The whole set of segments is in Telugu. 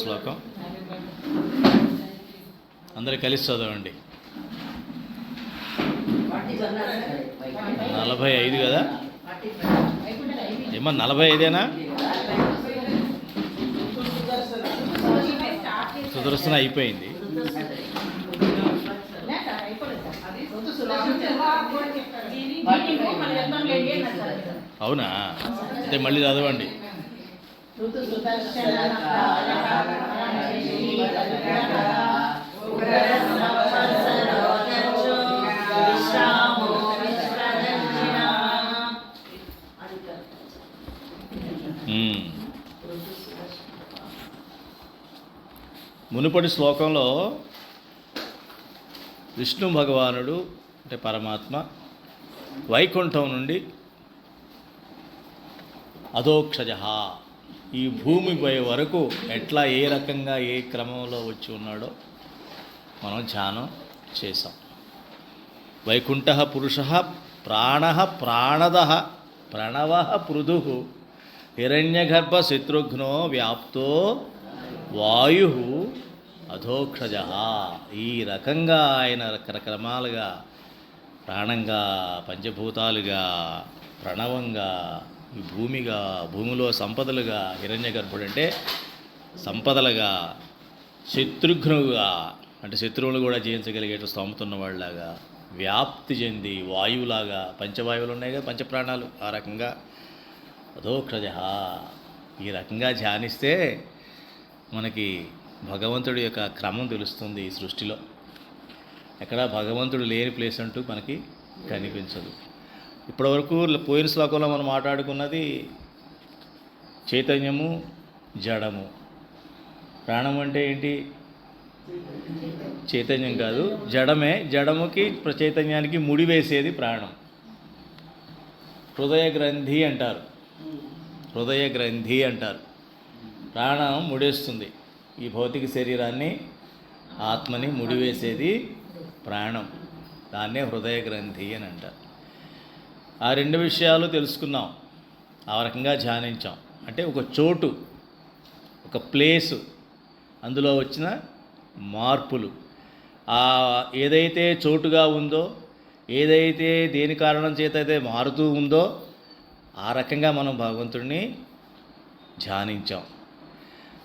శ్లోకం అందరూ కలిసి చదవండి. 45 కదా ఏమన్నా 45ఏనా? సుదర్శన అయిపోయింది. అవునా? అయితే మళ్ళీ చదవండి. మునుపటి శ్లోకంలో విష్ణు భగవానుడు అంటే పరమాత్మ వైకుంఠం నుండి అధోక్షజ ఈ భూమిపై వరకు ఎట్లా ఏ రకంగా ఏ క్రమంలో వచ్చి ఉన్నాడో మనం ధ్యానం చేసాం. వైకుంఠ పురుష ప్రాణ ప్రాణద ప్రణవ పృథు హిరణ్యగర్భ శత్రుఘ్నో వ్యాప్తో వాయు అధోక్షజ. ఈ రకంగా ఆయన రకరకాలుగా ప్రాణంగా, పంచభూతాలుగా, ప్రణవంగా, ఈ భూమిగా, భూమిలో సంపదలుగా, హిరణ్య గర్భుడు అంటే సంపదలుగా, శత్రుఘ్నుగా అంటే శత్రువులు కూడా జయించగలిగేట స్తోమతున్న వాళ్ళలాగా, వ్యాప్తి చెంది వాయువులాగా, పంచవాయువులు ఉన్నాయి కదా పంచప్రాణాలు, ఆ రకంగా అధోక్షజ. ఈ రకంగా ధ్యానిస్తే మనకి భగవంతుడి యొక్క క్రమం తెలుస్తుంది. ఈ సృష్టిలో ఎక్కడ భగవంతుడు లేని ప్లేస్ అంటూ మనకి కనిపించదు. ఇప్పటివరకు పోయిన శ్లోకంలో మనం మాట్లాడుకున్నది చైతన్యము, జడము. ప్రాణం అంటే ఏంటి? చైతన్యం కాదు, జడమే. జడముకి చైతన్యానికి ముడి వేసేది ప్రాణం. హృదయ గ్రంథి అంటారు. హృదయ గ్రంథి అంటారు. ప్రాణం ముడేస్తుంది. ఈ భౌతిక శరీరాన్ని, ఆత్మని ముడివేసేది ప్రాణం. దాన్నే హృదయ గ్రంథి అని అంటారు. ఆ రెండు విషయాలు తెలుసుకున్నాం, ఆ రకంగా ధ్యానించాం. అంటే ఒక చోటు, ఒక ప్లేసు, అందులో వచ్చిన మార్పులు, ఏదైతే చోటుగా ఉందో, ఏదైతే దేని కారణం చేత అయితే మారుతూ ఉందో, ఆ రకంగా మనం భగవంతుడిని ధ్యానించాం.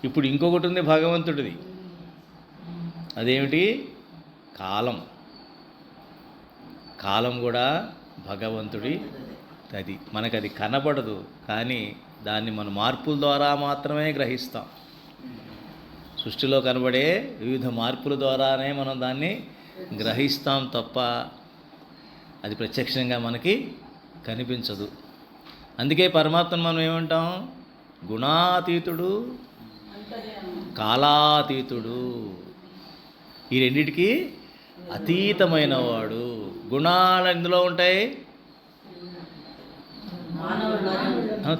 ఇప్పుడు ఇంకొకటి ఉంది భగవంతుడిది. అదేమిటి? కాలం. కాలం కూడా భగవంతుడి అది. మనకు అది కనపడదు, కానీ దాన్ని మన మార్పుల ద్వారా మాత్రమే గ్రహిస్తాం. సృష్టిలో కనబడే వివిధ మార్పుల ద్వారానే మనం దాన్ని గ్రహిస్తాం తప్ప అది ప్రత్యక్షంగా మనకి కనిపించదు. అందుకే పరమాత్మను మనం ఏమంటాం? గుణాతీతుడు, కాలాతీతుడు. ఈ రెండిటికి అతీతమైన వాడు. గుణాలు ఎందులో ఉంటాయి?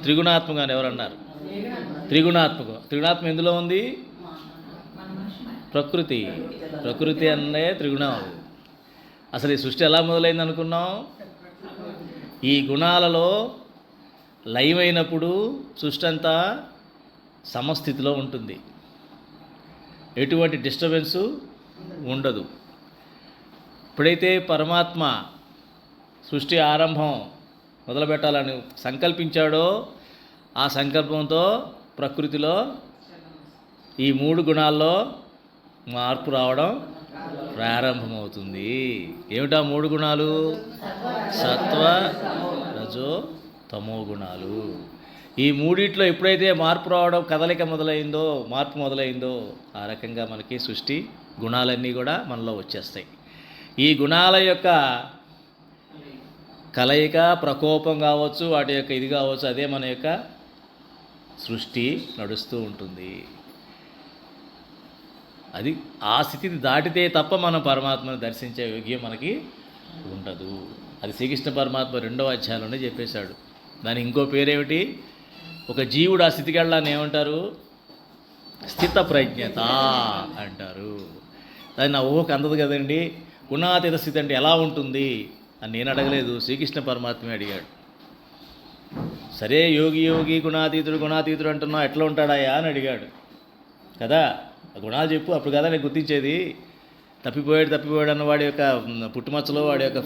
త్రిగుణాత్మకం అని ఎవరన్నారు? త్రిగుణాత్మకం. త్రిగుణాత్మకం ఎందులో ఉంది? ప్రకృతి. ప్రకృతి అనే త్రిగుణం. అసలు ఈ సృష్టి ఎలా మొదలైంది అనుకున్నాం? ఈ గుణాలలో లయమైనప్పుడు సృష్టి అంతా సమస్థితిలో ఉంటుంది. ఎటువంటి డిస్టర్బెన్సు ఉండదు. ఎప్పుడైతే పరమాత్మ సృష్టి ఆరంభం మొదలుపెట్టాలని సంకల్పించాడో, ఆ సంకల్పంతో ప్రకృతిలో ఈ 3 గుణాల్లో మార్పు రావడం ప్రారంభమవుతుంది. ఏమిటా 3 గుణాలు? సత్వ, రజో, తమో గుణాలు. ఈ మూడిట్లో ఎప్పుడైతే మార్పు రావడం, కదలిక మొదలైందో, మార్పు మొదలైందో, ఆ రకంగా మనకి సృష్టి గుణాలన్నీ కూడా మనలో వచ్చేస్తాయి. ఈ గుణాల యొక్క కలయిక, ప్రకోపం కావచ్చు, వాటి యొక్క ఇది కావచ్చు, అదే మన యొక్క సృష్టి నడుస్తూ ఉంటుంది. అది ఆ స్థితిని దాటితే తప్ప మనం పరమాత్మను దర్శించే యోగ్యం మనకి ఉండదు. అది శ్రీకృష్ణ పరమాత్మ 2వ అధ్యాయంలోనే చెప్పేశాడు. దానికి ఇంకో పేరేమిటి? ఒక జీవుడు ఆ స్థితికి వెళ్ళాలని ఏమంటారు? స్థిత ప్రజ్ఞత అంటారు. దాన్ని నా ఊహకు అందదు కదండి. గుణాతీత స్థితి అంటే ఎలా ఉంటుంది అని నేను అడగలేదు, శ్రీకృష్ణ పరమాత్మే అడిగాడు. సరే యోగి యోగి గుణాతీతుడు గుణాతీతుడు అంటున్నావు, ఎట్లా ఉంటాడాయా అని అడిగాడు. కదా. గుణాలు చెప్పు, అప్పుడు కదా నేను గుర్తించేది. తప్పిపోయాడు అన్నవాడి యొక్క పుట్టుమచ్చలు, వాడి యొక్క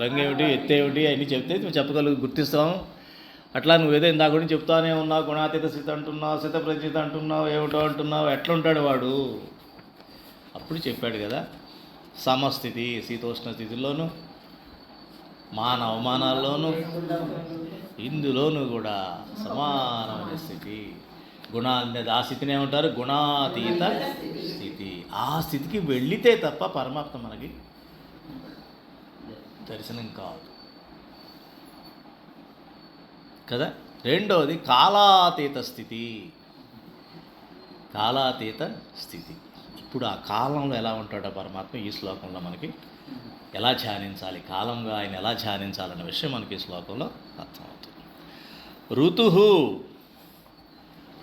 రంగు ఏమిటి, ఎత్తు ఏమిటి అన్నీ చెప్తే నువ్వు గుర్తిస్తాం. అట్లా నువ్వేదో ఇందాక గురించి చెప్తానే ఉన్నావు, గుణాతీత స్థితి అంటున్నావు, స్థిత ప్రచిత అంటున్నావు, ఏమిటో అంటున్నావు, ఎట్లా ఉంటాడు వాడు. అప్పుడు చెప్పాడు కదా, సమస్థితి, శీతోష్ణ స్థితిలోను, మాన అవమానాల్లోనూ, ఇందులోనూ కూడా సమానమైన స్థితి. ఆ స్థితిని ఏమంటారు? గుణాతీత స్థితి. ఆ స్థితికి వెళ్ళితే తప్ప పరమాత్మ మనకి దర్శనం కాదు కదా. రెండవది కాలాతీత స్థితి. కాలాతీత స్థితి. ఇప్పుడు ఆ కాలంలో ఎలా ఉంటాడో పరమాత్మ ఈ శ్లోకంలో మనకి ఎలా ధ్యానించాలి, కాలంగా ఆయన ఎలా ధ్యానించాలన్న విషయం మనకి ఈ శ్లోకంలో అర్థమవుతుంది.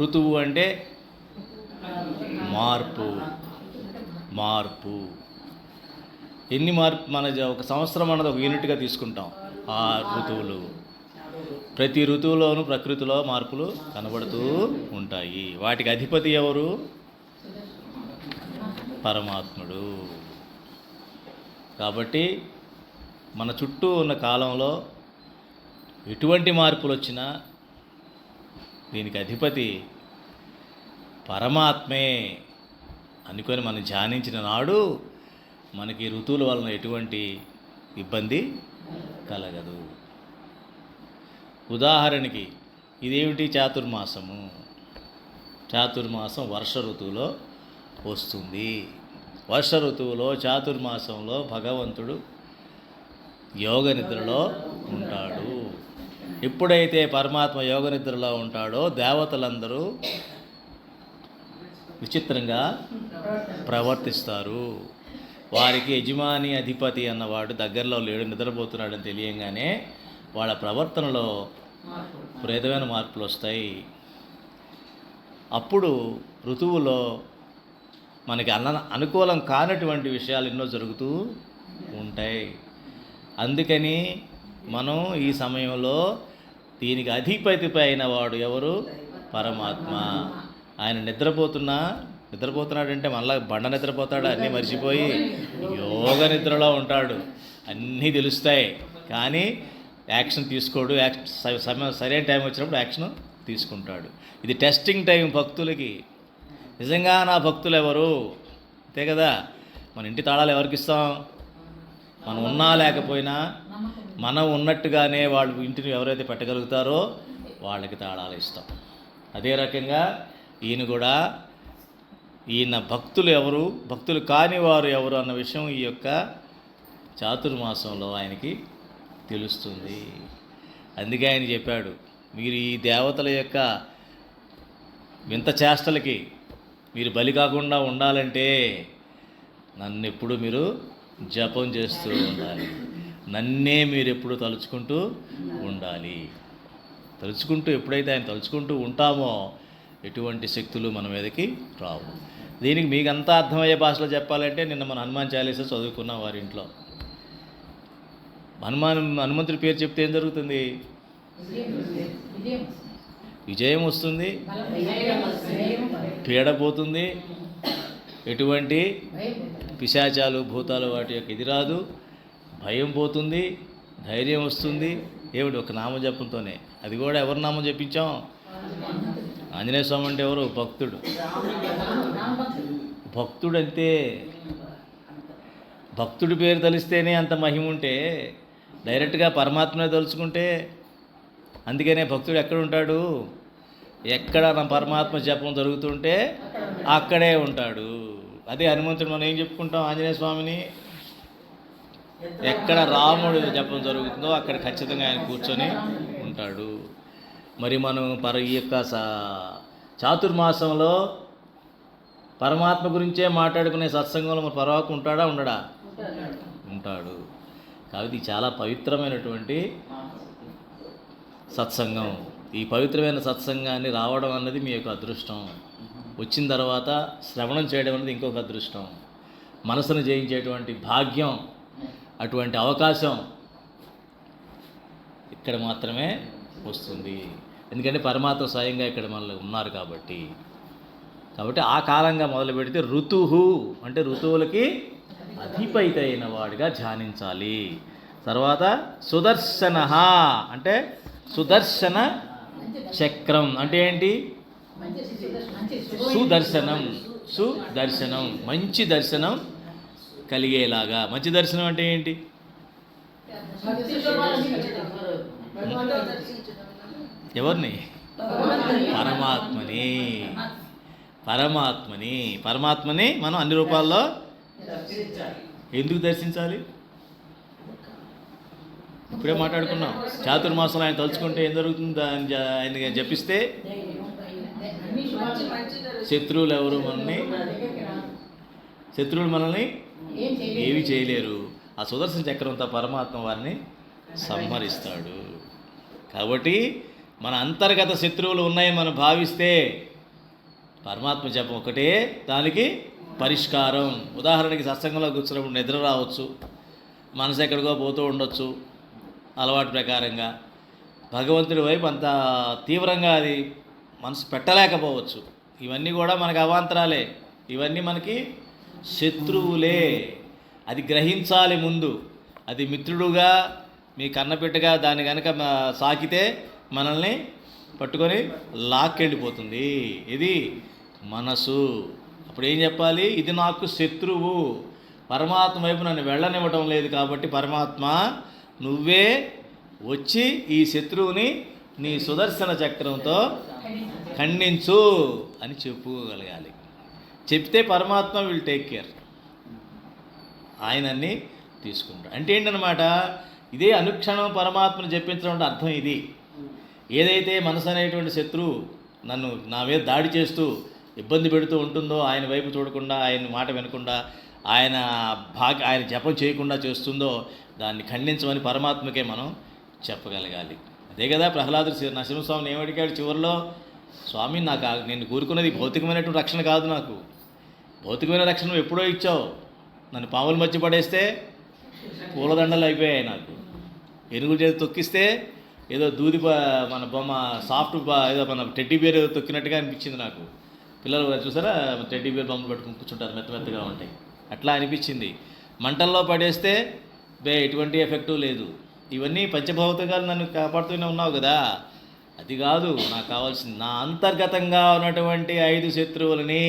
ఋతువు అంటే మార్పు. ఎన్ని మార్పు? ఒక సంవత్సరం అన్నది ఒక యూనిట్గా తీసుకుంటాం. ఆ ఋతువులు, ప్రతి ఋతువులోనూ ప్రకృతిలో మార్పులు కనబడుతూ ఉంటాయి. వాటికి అధిపతి ఎవరు? పరమాత్ముడు. కాబట్టి మన చుట్టూ ఉన్న కాలంలో ఎటువంటి మార్పులు వచ్చినా దీనికి అధిపతి పరమాత్మే అనుకొని మనం ధ్యానించిన నాడు మనకి ఋతువుల వలన ఎటువంటి ఇబ్బంది కలగదు. ఉదాహరణకి ఇదేమిటి? చాతుర్మాసం వర్ష ఋతువులో వస్తుంది. వర్ష ఋతువులో చాతుర్మాసంలో భగవంతుడు యోగ నిద్రలో ఉంటాడు. ఎప్పుడైతే పరమాత్మ యోగ నిద్రలో ఉంటాడో దేవతలందరూ విచిత్రంగా ప్రవర్తిస్తారు. వారికి యజమాని అధిపతి అన్నవాడు దగ్గరలో లేడు, నిద్రపోతున్నాడని తెలియంగానే వాళ్ళ ప్రవర్తనలో విపరీతమైన మార్పులు వస్తాయి. అప్పుడు ఋతువులో మనకి అనుకూలం కానటువంటి విషయాలు ఎన్నో జరుగుతూ ఉంటాయి. అందుకని మనం ఈ సమయంలో దీనికి అధిపతి అయిన వాడు ఎవరు? పరమాత్మ. ఆయన నిద్రపోతున్నాడంటే మళ్ళీ బండ నిద్రపోతాడు, అన్నీ మర్చిపోయి యోగ నిద్రలో ఉంటాడు. అన్నీ తెలుస్తాయి కానీ యాక్షన్ తీసుకోడు. సరైన టైం వచ్చినప్పుడు యాక్షన్ తీసుకుంటాడు. ఇది టెస్టింగ్ టైం భక్తులకి. నిజంగా నా భక్తులు ఎవరు? అంతే కదా. మన ఇంటి తాళాలు ఎవరికి ఇస్తాం? మనం ఉన్నా లేకపోయినా మనం ఉన్నట్టుగానే వాళ్ళు ఇంటిని ఎవరైతే పెట్టగలుగుతారో వాళ్ళకి తాళాలు ఇస్తాం. అదే రకంగా ఈయన భక్తులు ఎవరు, భక్తులు కాని వారు ఎవరు అన్న విషయం ఈ యొక్క చాతుర్మాసంలో ఆయనకి తెలుస్తుంది. అందుకే ఆయన చెప్పాడు, మీరు ఈ దేవతల యొక్క వింత చేష్టలకి మీరు బలి కాకుండా ఉండాలంటే నన్ను ఎప్పుడు మీరు జపం చేస్తూ ఉండాలి, నన్నే మీరు ఎప్పుడు తలుచుకుంటూ ఉండాలి. ఎప్పుడైతే ఆయన తలుచుకుంటూ ఉంటామో ఎటువంటి శక్తులు మన మీదకి రావు. దీనికి మీకంతా అర్థమయ్యే భాషలో చెప్పాలంటే నిన్న మన హనుమాన్ చాలీసా చదువుకున్నాం వారి ఇంట్లో. హనుమంతుడి పేరు చెప్తే ఏం జరుగుతుంది? విజయం వస్తుంది, పీడ పోతుంది, ఎటువంటి పిశాచాలు భూతాలు వాటి యొక్క ఇది రాదు, భయం పోతుంది, ధైర్యం వస్తుంది. ఏమిటి? ఒక నామం జపంతోనే. అది కూడా ఎవరి నామం చెప్పించాం? ఆంజనేయ స్వామి అంటే ఎవరు? భక్తుడు అంతే. భక్తుడి పేరు తలిస్తేనే అంత మహిమ ఉంటే డైరెక్ట్గా పరమాత్మనే తలుచుకుంటే, అందుకనే భక్తుడు ఎక్కడ ఉంటాడు? ఎక్కడ నా పరమాత్మ జపం జరుగుతుంటే అక్కడే ఉంటాడు. అదే హనుమంతుడు మనం ఏం చెప్పుకుంటాం? ఆంజనేయ స్వామిని ఎక్కడ రాముడు జపం జరుగుతుందో అక్కడ ఖచ్చితంగా ఆయన కూర్చొని ఉంటాడు. మరి మనం ఈ యొక్క చాతుర్మాసంలో పరమాత్మ గురించే మాట్లాడుకునే సత్సంగంలో మన పరమాత్మ ఉంటాడా? ఉండడా? ఉంటాడు. కాబట్టి ఇది చాలా పవిత్రమైనటువంటి సత్సంగం. ఈ పవిత్రమైన సత్సంగాన్ని రావడం అన్నది మీ యొక్క అదృష్టం. వచ్చిన తర్వాత శ్రవణం చేయడం అనేది ఇంకొక అదృష్టం. మనసును జయించేటువంటి భాగ్యం, అటువంటి అవకాశం ఇక్కడ మాత్రమే వస్తుంది. ఎందుకంటే పరమాత్మ స్వయంగా ఇక్కడ మనలో ఉన్నారు కాబట్టి. కాబట్టి ఆ కాలంగా మొదలు పెడితే ఋతుహు అంటే ఋతువులకి అధిపతి అయిన వాడిగా ధ్యానించాలి. తర్వాత సుదర్శన అంటే సుదర్శన చక్రం అంటే ఏంటి? సుదర్శనం, సుదర్శనం మంచి దర్శనం కలిగేలాగా. మంచి దర్శనం అంటే ఏంటి? ఎవరిని? పరమాత్మని. పరమాత్మని పరమాత్మని మనం అన్ని రూపాల్లో ఎందుకు దర్శించాలి? ఇప్పుడే మాట్లాడుకున్నాం. చాతుర్మాసంలో ఆయన తలుచుకుంటే ఏం జరుగుతుంది? ఆయన జపిస్తే శత్రువులు ఎవరు మనల్ని ఏవి చేయలేరు. ఆ సుదర్శన చక్రంతో పరమాత్మ వారిని సంహరిస్తాడు. కాబట్టి మన అంతర్గత శత్రువులు ఉన్నాయని మనం భావిస్తే పరమాత్మ జపం ఒకటే దానికి పరిష్కారం. ఉదాహరణకి సత్సంగంలో కూర్చున్నప్పుడు నిద్ర రావచ్చు, మనసు ఎక్కడికో పోతూ ఉండొచ్చు అలవాటు ప్రకారంగా. భగవంతుడి వైపు అంత తీవ్రంగా అది మనసు పెట్టలేకపోవచ్చు. ఇవన్నీ కూడా మనకు అవాంతరాలే, ఇవన్నీ మనకి శత్రువులే. అది గ్రహించాలి ముందు. అది మిత్రుడుగా మీ కన్నపెట్టుగా దాన్ని కనుక సాకితే మనల్ని పట్టుకొని లాక్కెళ్ళిపోతుంది. ఇది మనసు. అప్పుడు ఏం చెప్పాలి? ఇది నాకు శత్రువు, పరమాత్మ వైపు నన్ను వెళ్ళనివ్వటం లేదు, కాబట్టి పరమాత్మ నువ్వే వచ్చి ఈ శత్రువుని నీ సుదర్శన చక్రంతో ఖండించు అని చెప్పుకోగలగాలి. చెప్తే పరమాత్మ విల్ టేక్ కేర్, ఆయనన్ని తీసుకుంటాడు. అంటే ఏంటనమాట? ఇదే అనుక్షణం పరమాత్మను జపించడం అంటే అర్థం ఇది. ఏదైతే మనసు అనేటువంటి శత్రువు నన్ను నా మీద దాడి చేస్తూ ఇబ్బంది పెడుతూ ఉంటుందో, ఆయన వైపు చూడకుండా, ఆయన మాట వినకుండా, ఆయన జపం చేయకుండా చేస్తుందో దాన్ని ఖండించమని పరమాత్మకే మనం చెప్పగలగాలి. అదే కదా ప్రహ్లాదుడు నరసింహస్వామిని ఏమడిగాడు చివరిలో? స్వామి, నేను కోరుకున్నది భౌతికమైనటువంటి రక్షణ కాదు, నాకు భౌతికమైన రక్షణ ఎప్పుడో ఇచ్చావు. నన్ను పాముల మధ్య పడేస్తే పూలదండలు అయిపోయాయి, నాకు ఎనుగులు చేసి తొక్కిస్తే ఏదో దూది మన బొమ్మ సాఫ్ట్ ఏదో మన టెడ్డీ బేర్ ఏదో తొక్కినట్టుగా అనిపించింది నాకు. పిల్లలు చూసారా, టెడ్డీ బేర్ బొమ్మలు పెట్టుకుని కూర్చుంటారు, మెత్తగా ఉంటాయి, అట్లా అనిపించింది. మంటల్లో పడేస్తే ఎటువంటి ఎఫెక్టు లేదు. ఇవన్నీ పంచభౌతికాలు నన్ను కాపాడుతూనే ఉన్నావు కదా, అది కాదు నాకు కావాల్సింది. నా అంతర్గతంగా ఉన్నటువంటి 5 శత్రువులని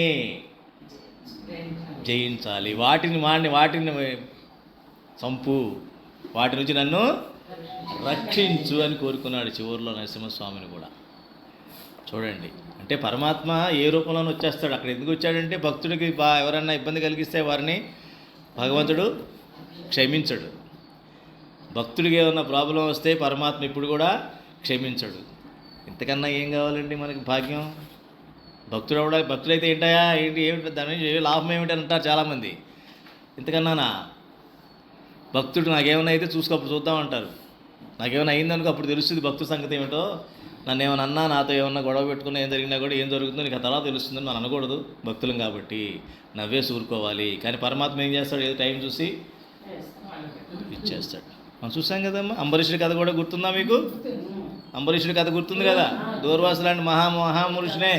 జయించాలి. వాటిని చంపు, వాటి నుంచి నన్ను రక్షించు అని కోరుకున్నాడు చివరిలో నరసింహస్వామిని కూడా. చూడండి, అంటే పరమాత్మ ఏ రూపంలోనూ వచ్చేస్తాడు. అక్కడ ఎందుకు వచ్చాడంటే భక్తుడికి ఎవరన్నా ఇబ్బంది కలిగిస్తే వారిని భగవంతుడు క్షమించడు. భక్తుడికి ఏమన్నా ప్రాబ్లం వస్తే పరమాత్మ ఇప్పుడు కూడా క్షమించడు. ఇంతకన్నా ఏం కావాలండి మనకి భాగ్యం? భక్తుడైతే ఏమిటి దాని నుంచి లాభం ఏమిటి అని అంటారు చాలామంది. ఇంతకన్నానా? భక్తుడు నాకేమైనా అయితే చూద్దామంటారు. నాకేమైనా అయిందనుకో అప్పుడు తెలుస్తుంది భక్తుడి సంగతి ఏమిటో. నన్ను ఏమైనా అన్నా, నాతో ఏమన్నా గొడవ పెట్టుకున్నా, ఏం జరిగినా కూడా ఏం జరుగుతుందో నీకు తర్వాత తెలుస్తుందని మనం అనకూడదు. భక్తులం కాబట్టి నవ్వేసి ఊరుకోవాలి. కానీ పరమాత్మ ఏం చేస్తాడు? ఏదో టైం చూసి ఇచ్చేస్తాడు. మనం చూసాం కదమ్మా, అంబరీషుడి కథ కూడా గుర్తుందా మీకు? అంబరీషుడి కథ గుర్తుంది కదా. దూర్వాసు లాంటి మహాపురుషునే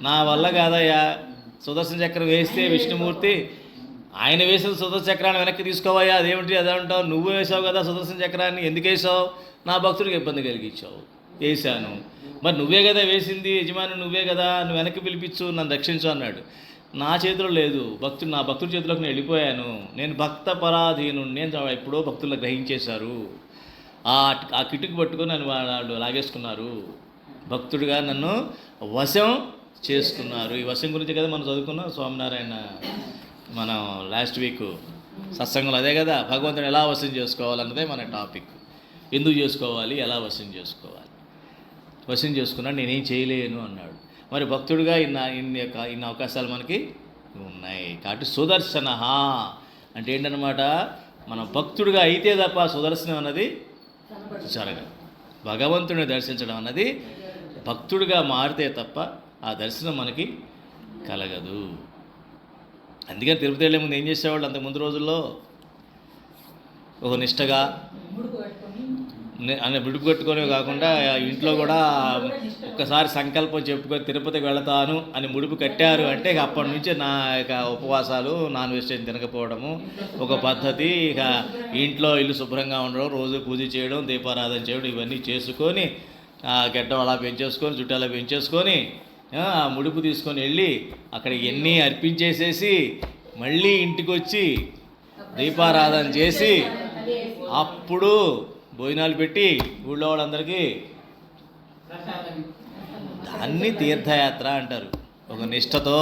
నా వల్ల కాదయ్యా, సుదర్శన చక్రం వేస్తే విష్ణుమూర్తి ఆయన వేసిన సుదర్శన చక్రాన్ని వెనక్కి తీసుకోవయ్యా, అదేమిటి అదంటావు? నువ్వు వేసావు కదా సుదర్శన చక్రాన్ని, ఎందుకు వేసావు? నా భక్తుడికి ఇబ్బంది కలిగించావు. వేశాను, మరి నువ్వే కదా వేసింది, యజమాని నువ్వే కదా, నువ్వు వెనక్కి పిలిపించు, నన్ను రక్షించు అన్నాడు. నా చేతిలో లేదు, నా భక్తుడి చేతిలోకి నేను వెళ్ళిపోయాను. నేను భక్త పరాధీను, నేను ఎప్పుడో భక్తుల్లో గ్రహించేశారు. ఆ కిటుకు పట్టుకొని నన్ను వాళ్ళు లాగేసుకున్నారు, భక్తుడిగా నన్ను వశం చేసుకున్నారు. ఈ వశం గురించి కదా మనం చదువుకున్నాం స్వామినారాయణ మనం లాస్ట్ వీక్ సత్సంగంలో. అదే కదా, భగవంతుని ఎలా వశం చేసుకోవాలన్నదే మన టాపిక్. ఎందుకు చేసుకోవాలి, ఎలా వశం చేసుకోవాలి. వశం చేసుకున్నాడు, నేనేం చేయలేను అన్నాడు. మరి భక్తుడిగా ఇన్ని అవకాశాలు మనకి ఉన్నాయి. కాబట్టి సుదర్శన అంటే ఏంటన్నమాట? మనం భక్తుడిగా అయితే తప్ప సుదర్శనం అన్నది జరగదు. భగవంతుడిని దర్శించడం అన్నది భక్తుడిగా మారితే తప్ప ఆ దర్శనం మనకి కలగదు. అందుకని తిరుపతి వెళ్ళే ముందు ఏం చేసేవాళ్ళు అంతకు ముందు రోజుల్లో? ఒక నిష్టగా అని విడుపు కట్టుకునే కాకుండా ఇంట్లో కూడా ఒక్కసారి సంకల్పం చెప్పుకొని తిరుపతికి వెళతాను అని ముడుపు కట్టారు అంటే ఇక అప్పటి నుంచి నా ఇక ఉపవాసాలు నాన్ వెజిటేరియన్ తినకపోవడము ఒక పద్ధతి. ఇక ఇంట్లో ఇల్లు శుభ్రంగా ఉండడం, రోజు పూజ చేయడం, దీపారాధన చేయడం, ఇవన్నీ చేసుకొని గడ్డం అలా పెంచేసుకొని, జుట్టు అలా పెంచేసుకొని ముడుపు తీసుకొని వెళ్ళి అక్కడ ఎన్ని అర్పించేసేసి మళ్ళీ ఇంటికి వచ్చి దీపారాధన చేసి అప్పుడు భోజనాలు పెట్టి ఊళ్ళో వాళ్ళందరికీ దాన్ని తీర్థయాత్ర అంటారు. ఒక నిష్టతో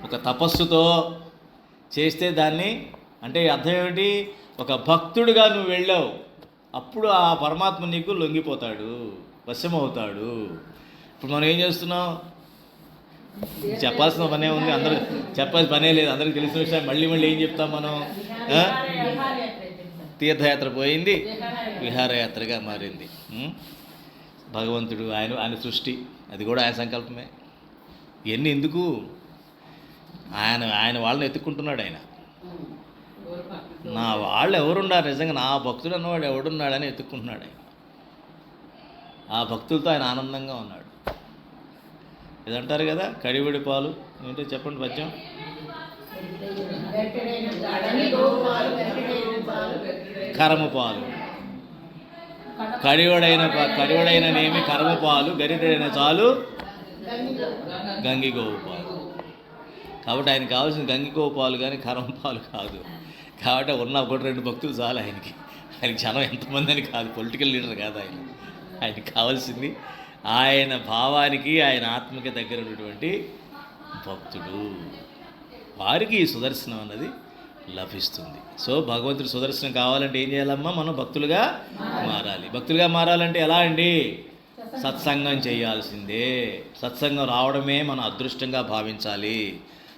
ఒక తపస్సుతో చేస్తే దాన్ని అంటే అర్థం ఏమిటి, ఒక భక్తుడిగా నువ్వు వెళ్ళావు, అప్పుడు ఆ పరమాత్మ నీకు లొంగిపోతాడు, వశమవుతాడు. ఇప్పుడు మనం ఏం చేస్తున్నాం, చెప్పాల్సిన పనే ఉంది, అందరూ చెప్పాల్సిన పనే లేదు, అందరికి తెలిసిన విషయం మళ్ళీ మళ్ళీ ఏం చెప్తాం మనం. తీర్థయాత్ర పోయింది, విహారయాత్రగా మారింది. భగవంతుడు ఆయన సృష్టి, అది కూడా ఆయన సంకల్పమే. ఇవన్నీ ఎందుకు, ఆయన వాళ్ళని ఎత్తుక్కుంటున్నాడు. ఆయన నా వాళ్ళు ఎవరున్నారు, నిజంగా నా భక్తుడు అన్నవాడు ఎవడున్నాడని ఎత్తుక్కుంటున్నాడు ఆయన. ఆ భక్తులతో ఆయన ఆనందంగా ఉన్నాడు. ఇదంటారు కదా, కడివడి పాలు ఏంటో చెప్పండి పద్యం. కరము పాలు, కడివడైననేమి కరము పాలు, గరిటైన చాలు గంగిగోవు పాలు. కాబట్టి ఆయనకి కావాల్సిన గంగిగోవు పాలు కానీ కరము పాలు కాదు. కాబట్టి ఉన్న ఒకటి రెండు భక్తులు చాలు ఆయనకి. ఆయనకి జనం ఎంతమంది అని కాదు, పొలిటికల్ లీడర్ కాదు ఆయన. ఆయనకి కావాల్సింది ఆయన భావానికి, ఆయన ఆత్మకి దగ్గర ఉన్నటువంటి భక్తుడు. వారికి ఈ సుదర్శనం అన్నది లభిస్తుంది. సో భగవంతుడి సుదర్శనం కావాలంటే ఏం చేయాలమ్మా, మనం భక్తులుగా మారాలి. భక్తులుగా మారాలంటే ఎలా అండి, సత్సంగం చేయాల్సిందే. సత్సంగం రావడమే మన అదృష్టంగా భావించాలి.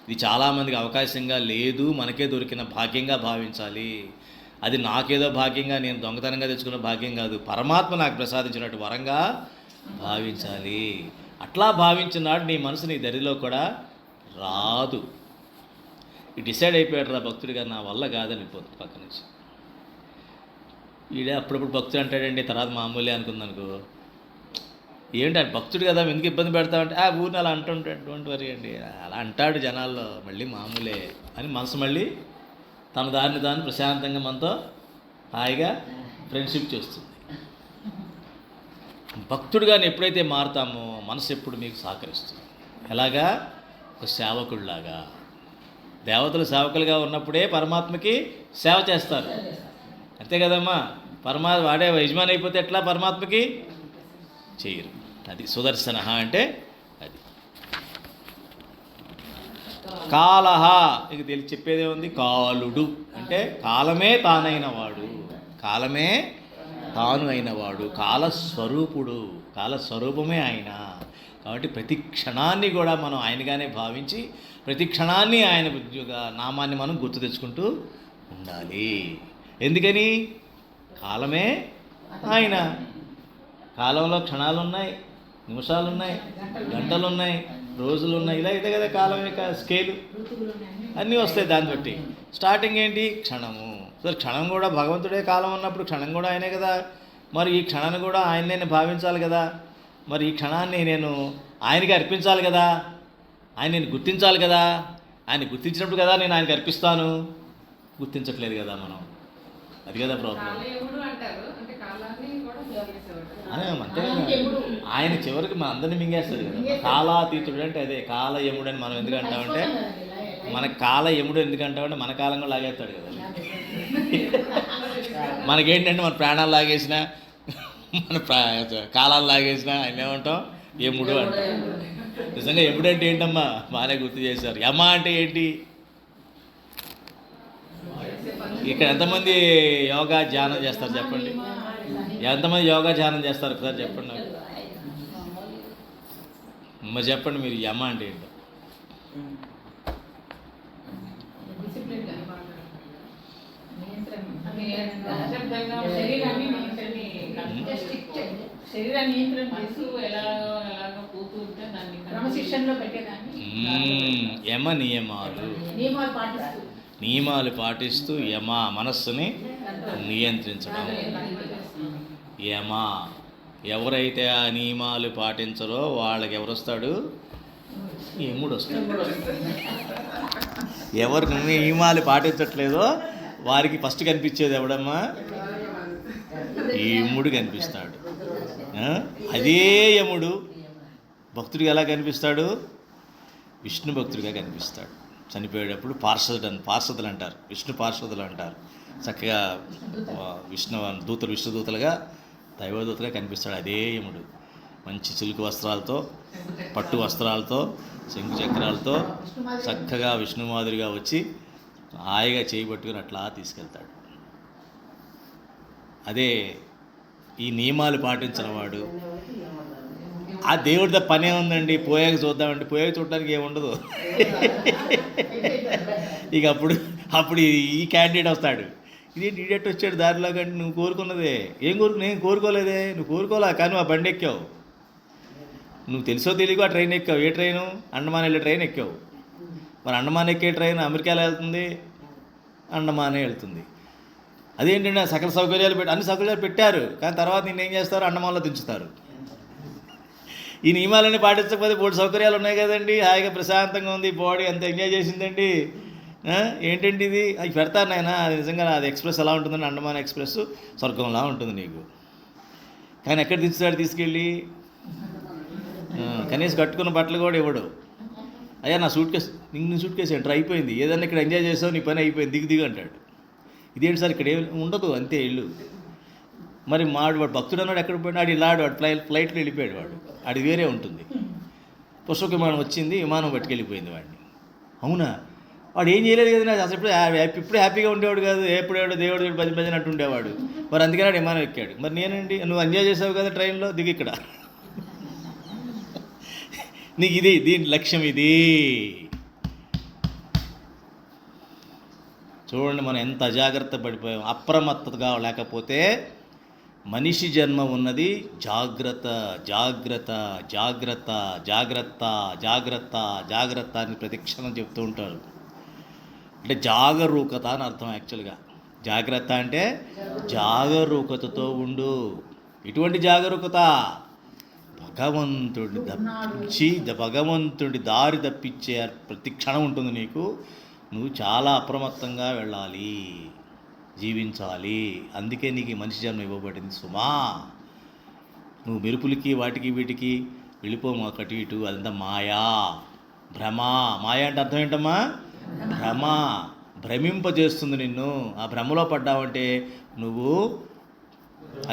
ఇది చాలామందికి అవకాశంగా లేదు, మనకే దొరికిన భాగ్యంగా భావించాలి. అది నాకేదో భాగ్యంగా, నేను దొంగతనంగా తెచ్చుకున్న భాగ్యం కాదు, పరమాత్మ నాకు ప్రసాదించినట్టు వరంగా భావించాలి. అట్లా భావించినాడు నీ మనసు నీ దరిలో కూడా రాదు. డిసైడ్ అయిపోయాడు రా భక్తుడిగా, నా వల్ల కాదని పక్క నుంచి. ఈడే అప్పుడప్పుడు భక్తుడు అంటాడండి, తర్వాత మామూలే అనుకుందనుకో, ఏంటి భక్తుడు కదా ఎందుకు ఇబ్బంది పెడతామంటే ఊరిని అలా అంటుంటాడు, డోంట్ వరీ అండి, అలా అంటాడు జనాల్లో, మళ్ళీ మామూలే అని మనసు మళ్ళీ తన దారిని దాన్ని ప్రశాంతంగా మనతో హాయిగా ఫ్రెండ్షిప్ చేస్తుంది. భక్తుడిగా ఎప్పుడైతే మారుతామో మనసు ఎప్పుడు మీకు సహకరిస్తుంది. ఎలాగా, ఒక సేవకుడిలాగా. దేవతలు సేవకులుగా ఉన్నప్పుడే పరమాత్మకి సేవ చేస్తారు, అంతే కదమ్మా. వాడే యజమాని అయిపోతే ఎట్లా పరమాత్మకి చేయరు. అది సుదర్శన అంటే అది. కాలహ, ఇక చెప్పేదే ఉంది, కాలుడు అంటే కాలమే తానైన వాడు, కాలమే తాను అయినవాడు, కాలస్వరూపుడు, కాలస్వరూపమే ఆయన. కాబట్టి ప్రతి క్షణాన్ని కూడా మనం ఆయనగానే భావించి ప్రతి క్షణాన్ని ఆయన నామాన్ని మనం గుర్తు తెచ్చుకుంటూ ఉండాలి. ఎందుకని, కాలమే ఆయన. కాలంలో క్షణాలు ఉన్నాయి, నిమిషాలు ఉన్నాయి, గంటలు ఉన్నాయి, రోజులు ఉన్నాయి, ఇలా ఇదే కదా కాలం యొక్క స్కేలు. అన్నీ వస్తాయి దాన్ని బట్టి. స్టార్టింగ్ ఏంటి, క్షణము. సరే క్షణం కూడా భగవంతుడే కాలం ఉన్నప్పుడు క్షణం కూడా ఆయనే కదా. మరి ఈ క్షణాన్ని కూడా ఆయన్నే భావించాలి కదా. మరి ఈ క్షణాన్ని నేను ఆయనకి అర్పించాలి కదా, ఆయన నేను గుర్తించాలి కదా. ఆయన గుర్తించినప్పుడు కదా నేను ఆయనకి అర్పిస్తాను. గుర్తించట్లేదు కదా మనం, అది కదా ప్రాబ్లం. అంటే ఆయన చివరికి మన అందరినీ మింగేస్తాడు కదా. కాలాతీతుడు అంటే అదే, కాల యముడు అని మనం ఎందుకు అంటామంటే, మన కాల యముడు ఎందుకు అంటామంటే మన కాలం కూడా లాగేస్తాడు కదా. మనకేంటంటే మన ప్రాణాలు లాగేసిన, మన కాలాలు లాగేసిన ఆయన ఏమంటాం, యముడు అంటాం. నిజంగా యముడు అంటే ఏంటమ్మా, బాగానే గుర్తు చేశారు. యమ అంటే ఏంటి, ఇక్కడ ఎంతమంది యోగా ధ్యానం చేస్తారు చెప్పండి, ఎంతమంది యోగా ధ్యానం చేస్తారు ఒకసారి చెప్పండి నాకు. మరి చెప్పండి మీరు, యమ అంటే ఏంటో. యమ నియమాలు. నియమాలు పాటిస్తూ యమ మనస్సుని నియంత్రించడం. యమ ఎవరైతే ఆ నియమాలు పాటించరో వాళ్ళకి ఎవరు వస్తాడు? యముడు వస్తాడు. ఎవరు నియమాలు పాటించట్లేదో వారికి ఫస్ట్ కనిపించేది ఎవడమ్మా? యముడు కనిపిస్తాడు. అదే యముడు భక్తుడికి ఎలా కనిపిస్తాడు? విష్ణు భక్తుడిగా కనిపిస్తాడు. చనిపోయేటప్పుడు పార్షదులు అంటారు, విష్ణు పార్షదులు అంటారు. చక్కగా విష్ణు దూతలుగా దైవదూతలుగా కనిపిస్తాడు. అదే యముడు మంచి చిలుకు వస్త్రాలతో, పట్టు వస్త్రాలతో, శంకు చక్రాలతో చక్కగా విష్ణు మాదిరిగా వచ్చి హాయిగా చేయి పట్టుకుని అట్లా తీసుకెళ్తాడు. అదే ఈ నియమాలు పాటించిన వాడు. ఆ దేవుడితో పనే ఉందండి, పోయాక చూద్దామండి, పోయాక చూడడానికి ఏముండదు. ఇక అప్పుడు ఈ క్యాండిడేట్ వస్తాడు. ఇదేంటి ఈడెట్ వచ్చాడు దారిలో, కంటే నువ్వు కోరుకున్నదే. నేను కోరుకోలేదే. నువ్వు కోరుకోలే, కానీ ఆ బండి ఎక్కావు. నువ్వు తెలుసో తెలియకో ఆ ట్రైన్ ఎక్కావు. ఏ ట్రైను? అండమాన్ వెళ్ళే ట్రైన్ ఎక్కావు. మరి అండమాన్ ఎక్కే ట్రైన్ అమెరికాలో వెళ్తుంది, అండమానే వెళ్తుంది. అదేంటంటే సకల సౌకర్యాలు అన్ని సౌకర్యాలు పెట్టారు, కానీ తర్వాత నిన్నేం చేస్తారు? అండమాన్లో దించుతారు. ఈ నియమాలన్నీ పాటించకపోతే బోర్డు సౌకర్యాలు ఉన్నాయి కదండి, హాయిగా ప్రశాంతంగా ఉంది, బాడీ అంత ఎంజాయ్ చేసిందండి. ఏంటండి ఇది? అవి పెడతారు నాయన. అది నిజంగా అది ఎక్స్ప్రెస్ ఎలా ఉంటుందండి? అండమాన్ ఎక్స్ప్రెస్ స్వర్గంలా ఉంటుంది నీకు. కానీ ఎక్కడ దించుతాడు తీసుకెళ్ళి? కనీసం కట్టుకున్న బట్టలు కూడా ఇవ్వడు. అయ్యా నా సూట్ కేసు, నీ సూట్ కేసు ఎంటర్ అయిపోయింది, ఏదన్నా ఇక్కడ ఎంజాయ్ చేసావు, నీ పని అయిపోయింది, దిగు అంటాడు. ఇదేంటి సార్ ఇక్కడ ఏం ఉండదు, అంతే ఇల్లు. మరి వాడు భక్తుడు అన్నాడు ఎక్కడ పోయినా వాడు ఇలాడు, వాడు ఫ్లైట్లో వెళ్ళిపోయాడు. వాడు వేరే ఉంటుంది. పుష్పక విమానం వచ్చింది, విమానం పట్టుకెళ్ళిపోయింది వాడిని. అవునా? వాడు ఏం చేయలేదు కదా, అసలు ఇప్పుడు హ్యాపీగా ఉండేవాడు కాదు, ఎప్పుడేవాడు దేవుడు భజన అంటూ ఉండేవాడు. మరి అందుకని విమానం ఎక్కాడు. మరి నేనండి, నువ్వు ఎంజాయ్ చేసావు కదా ట్రైన్లో, దిగి ఇక్కడ. నీకు దీని లక్ష్యం ఇది. చూడండి మనం ఎంత అజాగ్రత్త పడిపోయాం. అప్రమత్తగా లేకపోతే మనిషి జన్మ ఉన్నది జాగ్రత్త జాగ్రత్త జాగ్రత్త జాగ్రత్త జాగ్రత్త జాగ్రత్త అని ప్రతిక్షణం చెప్తూ ఉంటారు. అంటే జాగరూకత అని అర్థం. యాక్చువల్గా జాగ్రత్త అంటే జాగరూకతతో ఉండు. ఇటువంటి జాగరూకత భగవంతుడి దారి తప్పించే ప్రతి క్షణం ఉంటుంది నీకు. నువ్వు చాలా అప్రమత్తంగా వెళ్ళాలి, జీవించాలి. అందుకే నీకు మనిషి జన్మ ఇవ్వబడింది సుమా. నువ్వు మెరుపులకి వాటికి వీటికి వెళ్ళిపోమా అటు ఇటు, అదంతా మాయా, భ్రమ. మాయ అంటే అర్థం ఏంటమ్మా? భ్రమ. భ్రమింపజేస్తుంది నిన్ను. ఆ భ్రమలో పడ్డావంటే నువ్వు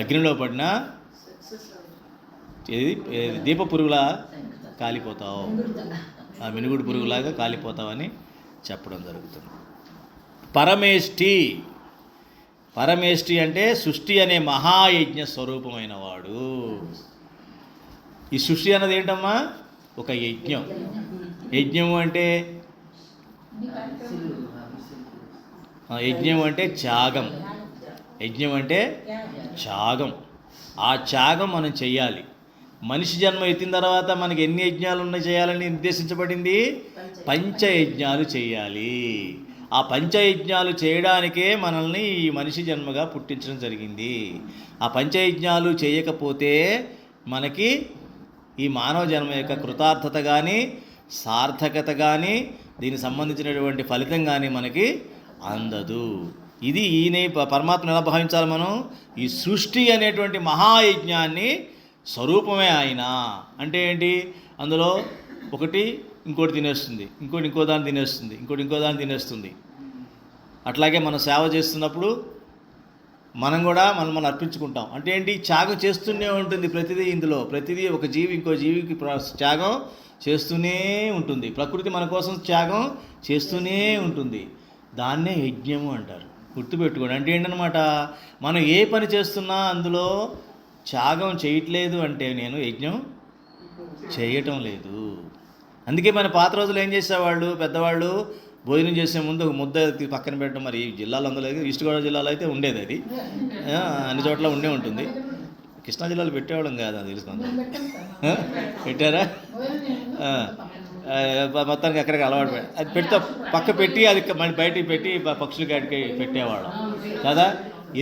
అగ్నిలో పడినా దీప పురుగులా కాలిపోతావు, ఆ మినుగుడు పురుగులాగా కాలిపోతావని చెప్పడం జరుగుతుంది. పరమేష్టి అంటే సృష్టి అనే మహాయజ్ఞ స్వరూపమైన వాడు. ఈ సృష్టి అన్నది ఏంటమ్మా? ఒక యజ్ఞం. యజ్ఞం అంటే త్యాగం. యజ్ఞం అంటే త్యాగం. ఆ త్యాగం మనం చెయ్యాలి. మనిషి జన్మ ఎత్తిన తర్వాత మనకి ఎన్ని యజ్ఞాలు ఉన్నాయి చేయాలని నిర్దేశించబడింది? పంచయజ్ఞాలు చేయాలి. ఆ పంచయజ్ఞాలు చేయడానికే మనల్ని ఈ మనిషి జన్మగా పుట్టించడం జరిగింది. ఆ పంచయజ్ఞాలు చేయకపోతే మనకి ఈ మానవ జన్మ యొక్క కృతార్థత కానీ, సార్థకత కానీ, దీనికి సంబంధించినటువంటి ఫలితం కానీ మనకి అందదు. ఇది పరమాత్మను ఎలా భావించాలి మనం? ఈ సృష్టి అనేటువంటి మహాయజ్ఞాన్ని స్వరూపమే ఆయన. అంటే ఏంటి? అందులో ఒకటి ఇంకోటి తినేస్తుంది, ఇంకో దాన్ని తినేస్తుంది, ఇంకో దాన్ని తినేస్తుంది. అట్లాగే మనం సేవ చేస్తున్నప్పుడు మనం కూడా మనం అర్పించుకుంటాం. అంటే ఏంటి? త్యాగం చేస్తూనే ఉంటుంది ప్రతిదీ. ఇందులో ప్రతిదీ ఒక జీవి ఇంకో జీవికి త్యాగం చేస్తూనే ఉంటుంది. ప్రకృతి మన కోసం త్యాగం చేస్తూనే ఉంటుంది. దాన్నే యజ్ఞము అంటారు. గుర్తుపెట్టుకోండి. అంటే ఏంటనమాట? మనం ఏ పని చేస్తున్నా అందులో త్యాగం చేయట్లేదు అంటే నేను యజ్ఞం చేయటం లేదు. అందుకే మన పాత రోజులు ఏం చేసేవాళ్ళు పెద్దవాళ్ళు? భోజనం చేసే ముందు ఒక ముద్ద పక్కన పెట్టడం. మరి ఈ జిల్లాలో అందులో ఈస్ట్ గోదావరి జిల్లాలో అయితే ఉండేది, అది అన్ని చోట్ల ఉండే ఉంటుంది. కృష్ణా జిల్లాలో పెట్టేవాళ్ళం కాదు, అది తెలుసుకుందాం. పెట్టారా? మొత్తానికి ఎక్కడికి అలవాటు అది పెడితే పక్క పెట్టి అది మళ్ళీ బయటికి పెట్టి పక్షుల కాడికి పెట్టేవాళ్ళం కదా.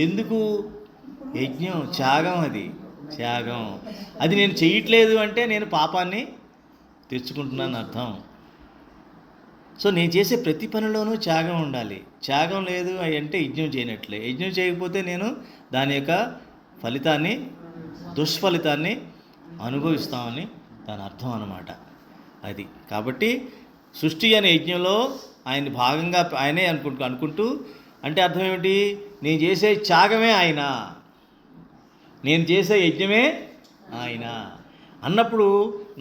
ఎందుకు? యజ్ఞం, త్యాగం. అది త్యాగం. అది నేను చేయట్లేదు అంటే నేను పాపాన్ని తెచ్చుకుంటున్నాను అర్థం. సో నేను చేసే ప్రతి పనిలోనూ త్యాగం ఉండాలి. త్యాగం లేదు అంటే యజ్ఞం చేయనట్లే. యజ్ఞం చేయకపోతే నేను దాని యొక్క ఫలితాన్ని, దుష్ఫలితాన్ని అనుభవిస్తామని దాని అర్థం అన్నమాట. అది కాబట్టి సృష్టి అనే యజ్ఞంలో ఆయన భాగంగా ఆయనే అనుకుంటూ అంటే అర్థం ఏమిటి? నేను చేసే త్యాగమే ఆయన, నేను చేసే యజ్ఞమే ఆయన అన్నప్పుడు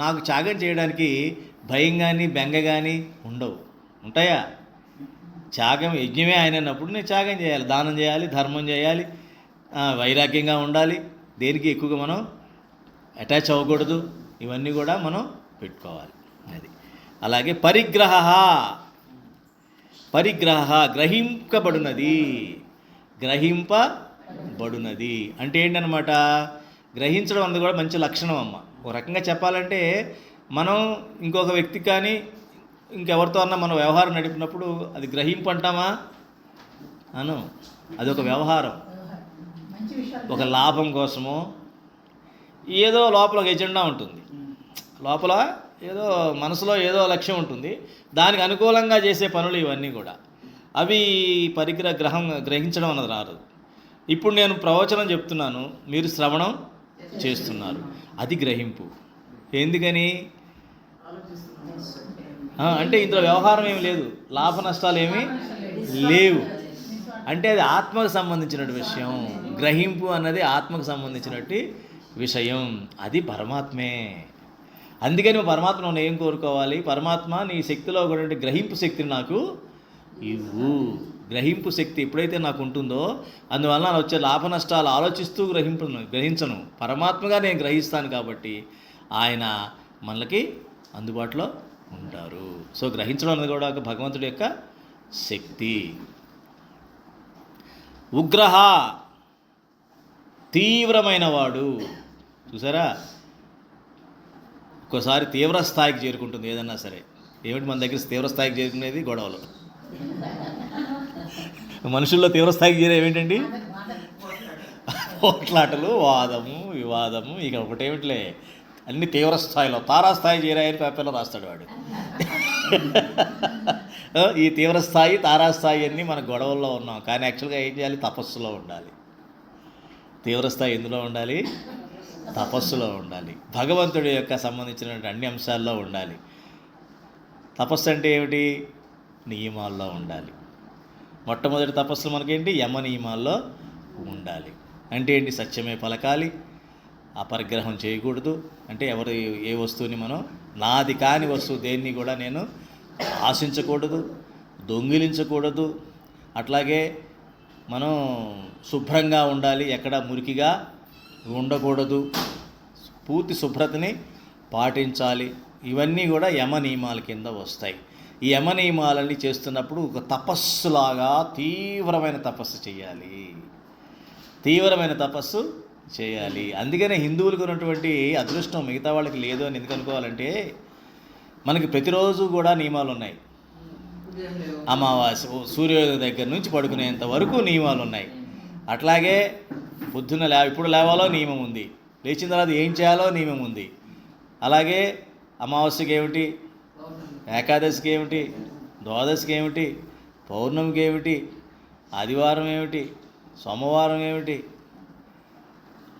నాకు త్యాగం చేయడానికి భయం కానీ బెంగ కానీ ఉండవు. ఉంటాయా? త్యాగం యజ్ఞమే ఆయన అన్నప్పుడు నేను త్యాగం చేయాలి, దానం చేయాలి, ధర్మం చేయాలి, వైరాగ్యంగా ఉండాలి, దేనికి ఎక్కువగా మనం అటాచ్ అవ్వకూడదు. ఇవన్నీ కూడా మనం పెట్టుకోవాలి. అది అలాగే పరిగ్రహ గ్రహింపబడునది. అంటే ఏంటనమాట? గ్రహించడం అన్నది కూడా మంచి లక్షణం అమ్మ. ఒక రకంగా చెప్పాలంటే మనం ఇంకొక వ్యక్తి కానీ ఇంకెవరితో అన్నా మనం వ్యవహారం నడిపినప్పుడు అది గ్రహింపు అంటామా? అది ఒక వ్యవహారం, ఒక లాభం కోసమో ఏదో లోపల ఒక ఎజెండా ఉంటుంది, లోపల ఏదో మనసులో ఏదో లక్ష్యం ఉంటుంది, దానికి అనుకూలంగా చేసే పనులు ఇవన్నీ కూడా. అవి గ్రహించడం అన్నది రాదు. ఇప్పుడు నేను ప్రవచనం చెప్తున్నాను, మీరు శ్రవణం చేస్తున్నారు, అది గ్రహింపు. ఎందుకని అంటే ఇందులో వ్యవహారం ఏమి లేదు, లాభ నష్టాలు ఏమీ లేవు. అంటే అది ఆత్మకు సంబంధించిన విషయం. గ్రహింపు అన్నది ఆత్మకు సంబంధించినట్టు విషయం, అది పరమాత్మే. అందుకని పరమాత్మను ఏం కోరుకోవాలి? పరమాత్మ నీ శక్తిలో ఒకటి గ్రహింపు శక్తిని నాకు ఇవ్వు. గ్రహింపు శక్తి ఎప్పుడైతే నాకు ఉంటుందో అందువల్ల వచ్చే లాభ నష్టాలు ఆలోచిస్తూ గ్రహించను, పరమాత్మగా నేను గ్రహిస్తాను. కాబట్టి ఆయన మనకి అందుబాటులో ఉంటారు. సో గ్రహించడం అనేది కూడా ఒక భగవంతుడి యొక్క శక్తి. ఉగ్రహ, తీవ్రమైన వాడు. చూసారా, ఒక్కోసారి తీవ్ర స్థాయికి చేరుకుంటుంది ఏదన్నా సరే. ఏమిటి మన దగ్గర తీవ్ర స్థాయికి చేరుకునేది? గొడవలు. మనుషుల్లో తీవ్ర స్థాయికి చేరే ఏమిటండి? పోట్లాటలు, వాదము, వివాదము. ఇక ఒకటేమిటిలే, అన్ని తీవ్ర స్థాయిలో తారాస్థాయి చేరాయని పేపర్లో రాస్తాడు వాడు. ఈ తీవ్ర స్థాయి, తారాస్థాయి అన్నీ మన గొడవల్లో ఉన్నాం. కానీ యాక్చువల్గా ఏం చేయాలి? తపస్సులో ఉండాలి. తీవ్రస్థాయి ఎందులో ఉండాలి? తపస్సులో ఉండాలి. భగవంతుడి యొక్క సంబంధించిన అన్ని అంశాల్లో ఉండాలి. తపస్సు అంటే ఏమిటి? నియమాల్లో ఉండాలి. మొట్టమొదటి తపస్సు మనకేంటి? యమ నియమాల్లో ఉండాలి. అంటే ఏంటి? సత్యమే పలకాలి, అపరిగ్రహం చేయకూడదు. అంటే ఎవరు ఏ వస్తువుని మనం నాది కాని వస్తువు దేన్ని కూడా నేను ఆశించకూడదు, దొంగిలించకూడదు. అట్లాగే మనం శుభ్రంగా ఉండాలి, ఎక్కడ మురికిగా ఉండకూడదు, పూర్తి శుభ్రతని పాటించాలి. ఇవన్నీ కూడా యమ నియమాల కింద వస్తాయి. ఈ యమ నియమాలన్నీ చేస్తున్నప్పుడు ఒక తపస్సులాగా తీవ్రమైన తపస్సు చేయాలి. అందుకనే హిందువులకు ఉన్నటువంటి అదృష్టం మిగతా వాళ్ళకి లేదు అని ఎందుకు అనుకోవాలంటే, మనకి ప్రతిరోజు కూడా నియమాలు ఉన్నాయి. అమావాస్య, సూర్యోదయం దగ్గర నుంచి పడుకునేంత వరకు నియమాలు ఉన్నాయి. అట్లాగే పొద్దున్న ఇప్పుడు లేవాలో నియమం ఉంది, లేచిన తర్వాత ఏం చేయాలో నియమం ఉంది. అలాగే అమావాస్యకి ఏమిటి, ఏకాదశికి ఏమిటి, ద్వాదశికి ఏమిటి, పౌర్ణమికి ఏమిటి, ఆదివారం ఏమిటి, సోమవారం ఏమిటి,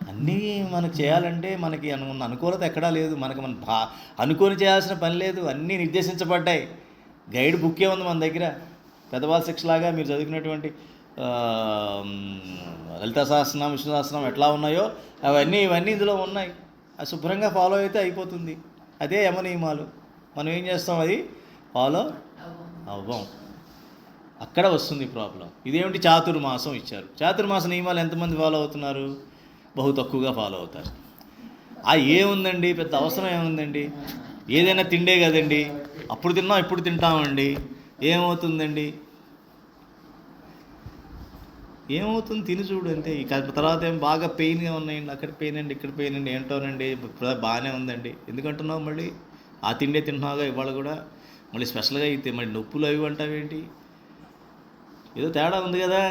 అన్నీ మనకు చేయాలంటే మనకి అనుకూలత ఎక్కడా లేదు. మన అనుకొని చేయాల్సిన పని లేదు, అన్నీ నిర్దేశించబడ్డాయి. గైడ్ బుక్కే ఉంది మన దగ్గర. పెద్దవాళ్ళ శిక్షలాగా మీరు చదువుకున్నటువంటి లలితా సహస్రనామం, విష్ణు సహస్రనామం ఎట్లా ఉన్నాయో ఇవన్నీ ఇందులో ఉన్నాయి. అది శుభ్రంగా ఫాలో అయితే అయిపోతుంది. అదే యమ నియమాలు. మనం ఏం చేస్తాం? అది ఫాలో అవ్వం. అక్కడ వస్తుంది ప్రాబ్లం. ఇదేమిటి? చాతుర్మాసం ఇచ్చారు. చాతుర్మాస నియమాలు ఎంతమంది ఫాలో అవుతున్నారు? బహు తక్కువగా ఫాలో అవుతారు. ఏముందండి, పెద్ద అవసరం ఏముందండి? ఏదైనా తిండే కదండి, అప్పుడు తిన్నాం ఇప్పుడు తింటామండి, ఏమవుతుందండి? ఏమవుతుంది? తిని చూడు అంతే. తర్వాత ఏం బాగా పెయిన్గా ఉన్నాయండి, అక్కడ పెయిన్ అండి, ఇక్కడ పెయిన్ అండి, ఏంటోనండి బాగానే ఉందండి, ఎందుకంటున్నావు? మళ్ళీ ఆ తిండే తింటున్నావుగా ఇవాళ కూడా, మళ్ళీ స్పెషల్గా అయితే మళ్ళీ నొప్పులు అవి అంటావేంటి? ఏదో తేడా ఉంది కదా.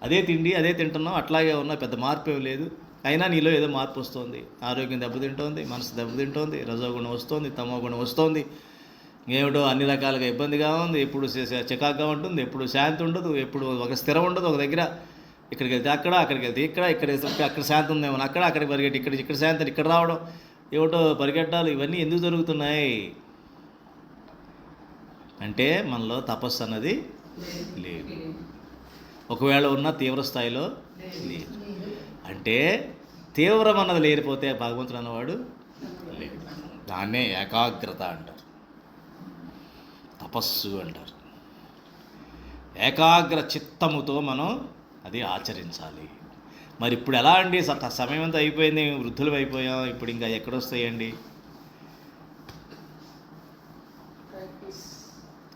అదే తిండి అదే తింటున్నాం, అట్లాగే ఉన్నా, పెద్ద మార్పు ఏమి లేదు. అయినా నీలో ఏదో మార్పు వస్తుంది. ఆరోగ్యం దెబ్బతింటోంది, మనసు దెబ్బతింటోంది, రజోగుణం వస్తుంది, తమో గుణం వస్తుంది. ఏమిటో అన్ని రకాలుగా ఇబ్బందిగా ఉంది. ఎప్పుడు చికాకుగా ఉంటుంది, ఎప్పుడు శాంతి ఉండదు, ఎప్పుడు ఒక స్థిరం ఉండదు ఒక దగ్గర. ఇక్కడికి వెళ్తే అక్కడ, అక్కడికి వెళ్తే అక్కడ శాంతి ఉందేమో అక్కడికి పరిగెట్టి, ఇక్కడ శాంతి ఇక్కడ రావడం, ఏమిటో పరిగెట్టాలి. ఇవన్నీ ఎందుకు జరుగుతున్నాయి అంటే మనలో తపస్సు అన్నది లేదు. ఒకవేళ ఉన్న తీవ్ర స్థాయిలో లేదు. అంటే తీవ్రం అన్నది లేకపోతే భగవంతుడు అన్నవాడు లేదు. దాన్నే ఏకాగ్రత అంటారు, తపస్సు అంటారు. ఏకాగ్ర చిత్తముతో మనం అది ఆచరించాలి. మరి ఇప్పుడు ఎలా అండి? సమయం అంతా అయిపోయింది, వృద్ధులు అయిపోయాం, ఇప్పుడు ఇంకా ఎక్కడొస్తాయండి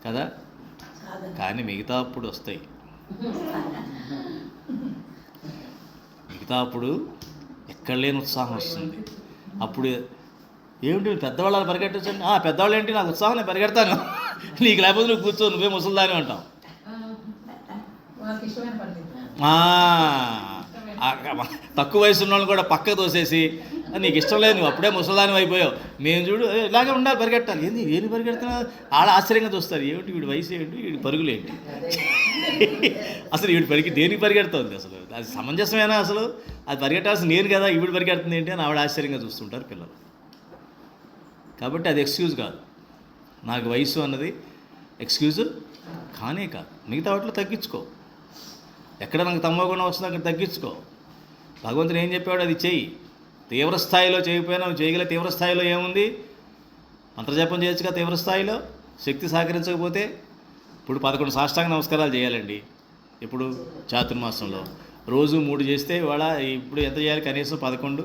కదా? కానీ మిగతా అప్పుడు వస్తాయి. మిగతా అప్పుడు ఎక్కడ లేని ఉత్సాహం వస్తుంది. అప్పుడు ఏమిటి పెద్దవాళ్ళు పరిగెట్టచ్చండి? పెద్దవాళ్ళు ఏంటి, నాకు ఉత్సాహం, నేను పరిగెడతాను. నీకు లేకపోతే నువ్వు కూర్చో, నువ్వే ముసలిదాని అంటాం. తక్కువ వయసు ఉన్న వాళ్ళు కూడా పక్కకు తోసేసి, నీకు ఇష్టం లేదు, నువ్వు అప్పుడే ముసలిదాని అయిపోయావు, మేము చూడు ఇలాగే ఉండాలి, పరిగెట్టాలి. ఏది పరిగెడుతున్నా? ఆడ ఆశ్చర్యంగా చూస్తారు, ఏమిటి వీడి వయసు ఏంటి, వీడి పరుగులు ఏంటి, అసలు వీడి దేనికి పరిగెడుతుంది, అసలు అది సమంజసమేనా, అసలు అది పరిగెట్టాల్సి నేను కదా, ఈవిడ పరిగెడుతుంది ఏంటి అని ఆవిడ ఆశ్చర్యంగా చూస్తుంటారు పిల్లలు. కాబట్టి అది ఎక్స్క్యూజ్ కాదు. నాకు వయసు అన్నది ఎక్స్క్యూజ్ కానే కాదు. మిగతా వాటిలో తగ్గించుకో. ఎక్కడ నాకు తమ్మగుణం వస్తుందో అక్కడ తగ్గించుకో. భగవంతుడు ఏం చెప్పాడు అది చెయ్యి. తీవ్రస్థాయిలో చేయకపోయినా చేయగల తీవ్రస్థాయిలో ఏముంది? మంత్రజపం చేయొచ్చుగా తీవ్రస్థాయిలో. శక్తి సహకరించకపోతే ఇప్పుడు 11 సాష్టాంగ నమస్కారాలు చేయాలండి. ఇప్పుడు చాతుర్మాసంలో రోజు 3 చేస్తే ఇవాళ ఇప్పుడు ఎంత చేయాలి? కనీసం 11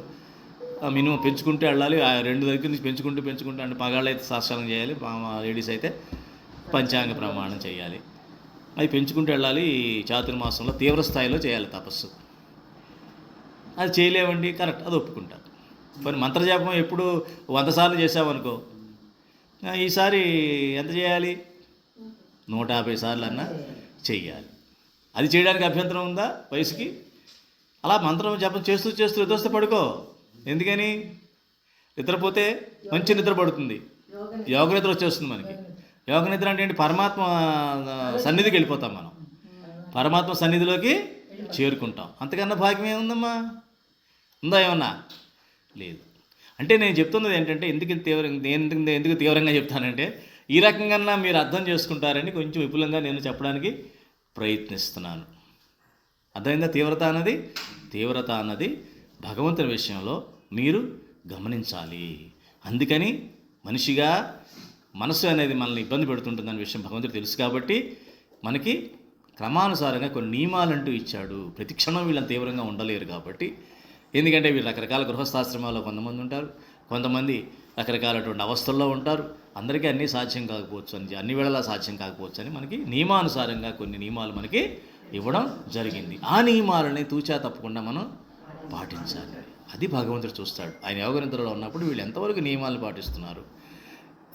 మినిమం పెంచుకుంటూ వెళ్ళాలి. 2 దగ్గర నుంచి పెంచుకుంటూ అంటే మగాళ్ళు అయితే సాష్టాంగం చేయాలి, లేడీస్ అయితే పంచాంగ ప్రమాణం చేయాలి. అవి పెంచుకుంటూ వెళ్ళాలి. చాతుర్మాసంలో తీవ్ర స్థాయిలో చేయాలి తపస్సు. అది చేయలేమండి, కరెక్ట్, అది ఒప్పుకుంటా. మరి మంత్రజపం ఎప్పుడు 100 సార్లు చేసామనుకో, ఈసారి ఎంత చేయాలి? 150 సార్లు అన్నా చెయ్యాలి. అది చేయడానికి అభ్యంతరం ఉందా వయసుకి? అలా మంత్రం జపం చేస్తూ ఎదురొస్తే పడుకో. ఎందుకని? నిద్రపోతే మంచి నిద్ర పడుతుంది, యోగ నిద్ర వచ్చేస్తుంది మనకి. యోగ నిద్ర అంటే ఏంటి? పరమాత్మ సన్నిధికి వెళ్ళిపోతాం మనం, పరమాత్మ సన్నిధిలోకి చేరుకుంటాం. అంతకన్నా భాగ్యం ఏముందమ్మా? ఉందా ఏమన్నా? లేదు. అంటే నేను చెప్తున్నది ఏంటంటే, ఎందుకు తీవ్రంగా చెప్తానంటే, ఈ రకంగా మీరు అర్థం చేసుకుంటారని కొంచెం విపులంగా నేను చెప్పడానికి ప్రయత్నిస్తున్నాను. అర్థమైందా? తీవ్రత అన్నది భగవంతుని విషయంలో మీరు గమనించాలి. అందుకని మనిషిగా మనసు అనేది మనల్ని ఇబ్బంది పెడుతుంటుందనే విషయం భగవంతుడు తెలుసు. కాబట్టి మనకి క్రమానుసారంగా కొన్ని నియమాలంటూ ఇచ్చాడు. ప్రతి క్షణం వీళ్ళని తీవ్రంగా ఉండలేరు. కాబట్టి ఎందుకంటే వీళ్ళు రకరకాల గృహస్థాశ్రమాల్లో కొంతమంది ఉంటారు, కొంతమంది రకరకాలటువంటి అవస్థల్లో ఉంటారు. అందరికీ అన్నీ సాధ్యం కాకపోవచ్చు అని, అన్ని వేళలా సాధ్యం కాకపోవచ్చు అని మనకి నియమానుసారంగా కొన్ని నియమాలు మనకి ఇవ్వడం జరిగింది. ఆ నియమాలని తూచా తప్పకుండా మనం పాటించాలి. అది భగవంతుడు చూస్తాడు. ఆయన యోగ నిద్రలో ఉన్నప్పుడు వీళ్ళు ఎంతవరకు నియమాలు పాటిస్తున్నారు.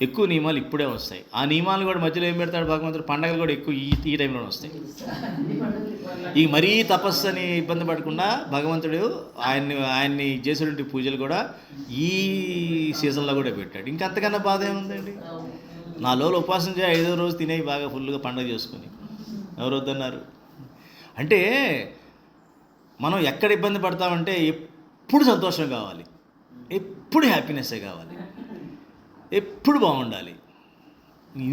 ఎక్కువ నియమాలు ఇప్పుడే వస్తాయి. ఆ నియమాలు కూడా మధ్యలో ఏం పెడతాడు భగవంతుడు? పండగలు కూడా ఎక్కువ ఈ టైంలోనే వస్తాయి. ఈ మరీ తపస్సు అని ఇబ్బంది పడకుండా భగవంతుడు ఆయన్ని చేసేటువంటి పూజలు కూడా ఈ సీజన్లో కూడా పెట్టాడు. ఇంకంతకన్నా బాధ ఏముందండి? 4 రోజులు ఉపవాసం చేయ, 5వ రోజు తినేవి బాగా ఫుల్గా పండగ చేసుకొని, ఎవరు వద్దన్నారు? అంటే మనం ఎక్కడ ఇబ్బంది పడతామంటే ఎప్పుడు సంతోషం కావాలి, ఎప్పుడు హ్యాపీనెస్సే కావాలి, ఎప్పుడు బాగుండాలి.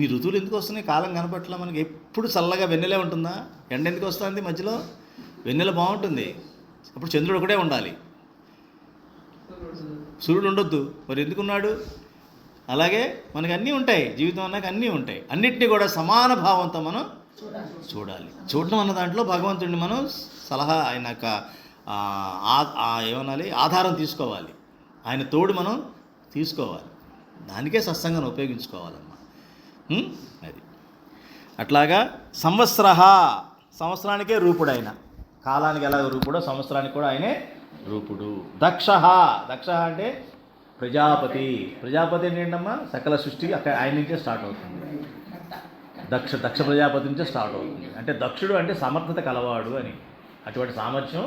ఈ ఋతువులు ఎందుకు వస్తున్నాయి? కాలం కనపట్ల మనకి. ఎప్పుడు చల్లగా వెన్నెలే ఉంటుందా? ఎండ ఎందుకు వస్తుంది మధ్యలో? వెన్నెల బాగుంటుంది. అప్పుడు చంద్రుడు ఒకటే ఉండాలి, సూర్యుడు ఉండొద్దు. మరి ఎందుకున్నాడు? అలాగే మనకి అన్నీ ఉంటాయి, జీవితం అన్నాక అన్నీ ఉంటాయి. అన్నిటినీ కూడా సమాన భావంతో మనం చూడాలి. చూడడం అన్న దాంట్లో భగవంతుడిని మనం సలహా, ఆయన యొక్క ఏమనాలి, ఆధారం తీసుకోవాలి, ఆయన తోడు మనం తీసుకోవాలి. దానికే సత్సంగాన్ని ఉపయోగించుకోవాలమ్మా. అది అట్లాగా. సంవత్సరానికే రూపుడు ఆయన. కాలానికి ఎలా రూపుడో సంవత్సరానికి కూడా ఆయనే రూపుడు. దక్ష అంటే ప్రజాపతి. ప్రజాపతి ఏంటమ్మా? సకల సృష్టి అక్కడ ఆయన నుంచే స్టార్ట్ అవుతుంది. దక్ష ప్రజాపతి నుంచే స్టార్ట్ అవుతుంది. అంటే దక్షుడు అంటే సమర్థత కలవాడు అని, అటువంటి సామర్థ్యం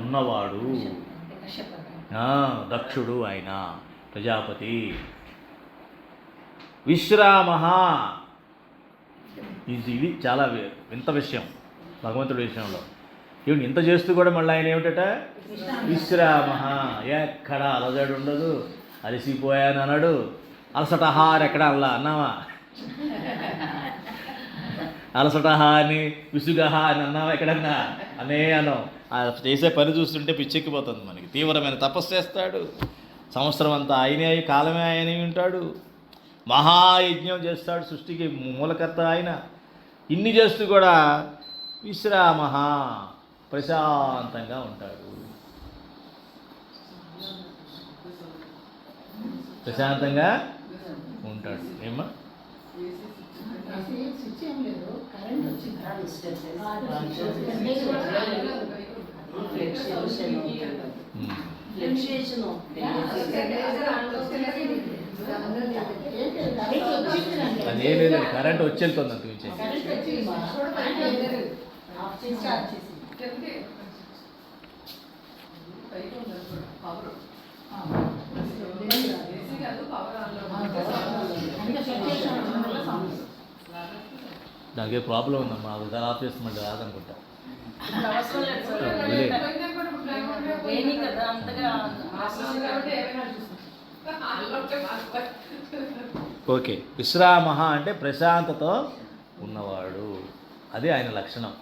ఉన్నవాడు దక్షుడు ఆయన ప్రజాపతి. విశ్రామ, ఇది చాలా వింత విషయం భగవంతుడి విషయంలో. ఏమిటి ఇంత చేస్తూ కూడా మళ్ళీ ఆయన ఏమిటట విశ్రామ, ఎక్కడ అలజడి ఉండదు, అలసిపోయాను అన్నాడు. అలసటహార్ ఎక్కడ అల్లా అన్నావా? అలసటహా అని విసుగహా అని అన్నావా ఎక్కడన్నా? అనం. ఆ చేసే పని చూస్తుంటే పిచ్చెక్కిపోతుంది మనకి. తీవ్రమైన తపస్సు చేస్తాడు, సంవత్సరం అంతా ఆయనే, కాలమే ఆయనే ఉంటాడు, మహాయజ్ఞం చేస్తాడు, సృష్టికి మూలకర్త ఆయన. ఇన్ని చేస్తూ కూడా విశ్రామ, ప్రశాంతంగా ఉంటాడు. ప్రశాంతంగా ఉంటాడు. ఏమ్మా? అదే లేదండి, కరెంట్ వచ్చి వెళ్తుంది అంత మించి. దానికి ప్రాబ్లం ఉందమ్మా, ఒకసారి ఆఫ్ చేస్తామంటే రాదనుకుంటా. ఓకే. విశ్రామ అంటే ప్రశాంతతో ఉన్నవాడు, అదే ఆయన లక్షణం.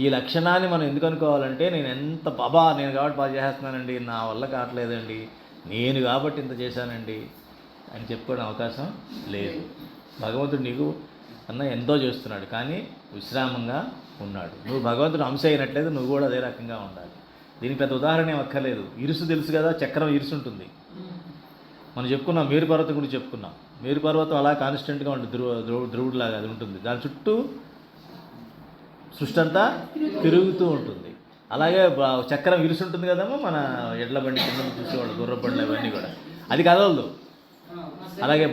ఈ లక్షణాన్ని మనం ఎందుకు అనుకోవాలంటే, నేను ఎంత నేను కాబట్టి బాగా చేస్తున్నానండి, నా వల్ల కావట్లేదండి, నేను కాబట్టి ఇంత చేశానండి అని చెప్పుకోవడం అవకాశం లేదు. భగవంతుడు నీకు ఎంతో చేస్తున్నాడు, కానీ విశ్రామంగా ఉన్నాడు. నువ్వు భగవంతుడు అంశ అయినట్లేదు, నువ్వు కూడా అదే రకంగా ఉండాలి. దీనికి పెద్ద ఉదాహరణ ఏం అక్కర్లేదు. ఇరుసు తెలుసు కదా, చక్రం ఇరుసు ఉంటుంది. మనం చెప్పుకున్నాం, మేరు పర్వతం గురించి చెప్పుకున్నాం. మేరు పర్వతం అలా కాన్స్టెంట్గా ఉంటుంది, ధ్రువుడిలాగా అది ఉంటుంది. దాని చుట్టూ సృష్టి అంతా తిరుగుతూ ఉంటుంది. అలాగే చక్రం ఇరుసు ఉంటుంది కదమ్మా, మన ఎడ్ల బండి కింద చూసేవాళ్ళు, గుర్ర బండ్లు అవన్నీ కూడా, అది కదలదు. అలాగే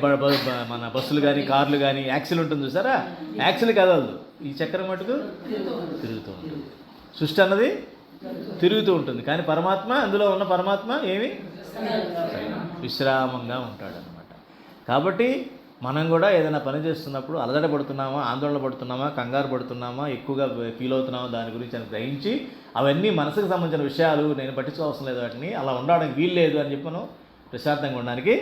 మన బస్సులు కానీ కార్లు కానీ యాక్సిల్ ఉంటుంది చూసారా, యాక్సిల్ కదలదు, ఈ చక్రం మటుకు తిరుగుతూ ఉంటుంది. సృష్టి అన్నది తిరుగుతూ ఉంటుంది, కానీ పరమాత్మ, అందులో ఉన్న పరమాత్మ ఏమి విశ్రామంగా ఉంటాడనమాట. కాబట్టి మనం కూడా ఏదైనా పని చేస్తున్నప్పుడు అలజడ పడుతున్నామా, ఆందోళన పడుతున్నామా, కంగారు పడుతున్నామా, ఎక్కువగా ఫీల్ అవుతున్నామా దాని గురించి అని గ్రహించి, అవన్నీ మనసుకు సంబంధించిన విషయాలు, నేను పట్టించుకోవాల్సిన లేదు, వాటిని అలా ఉండడానికి వీలు లేదు అని చెప్పి మనం ప్రశాంతంగా ఉండడానికి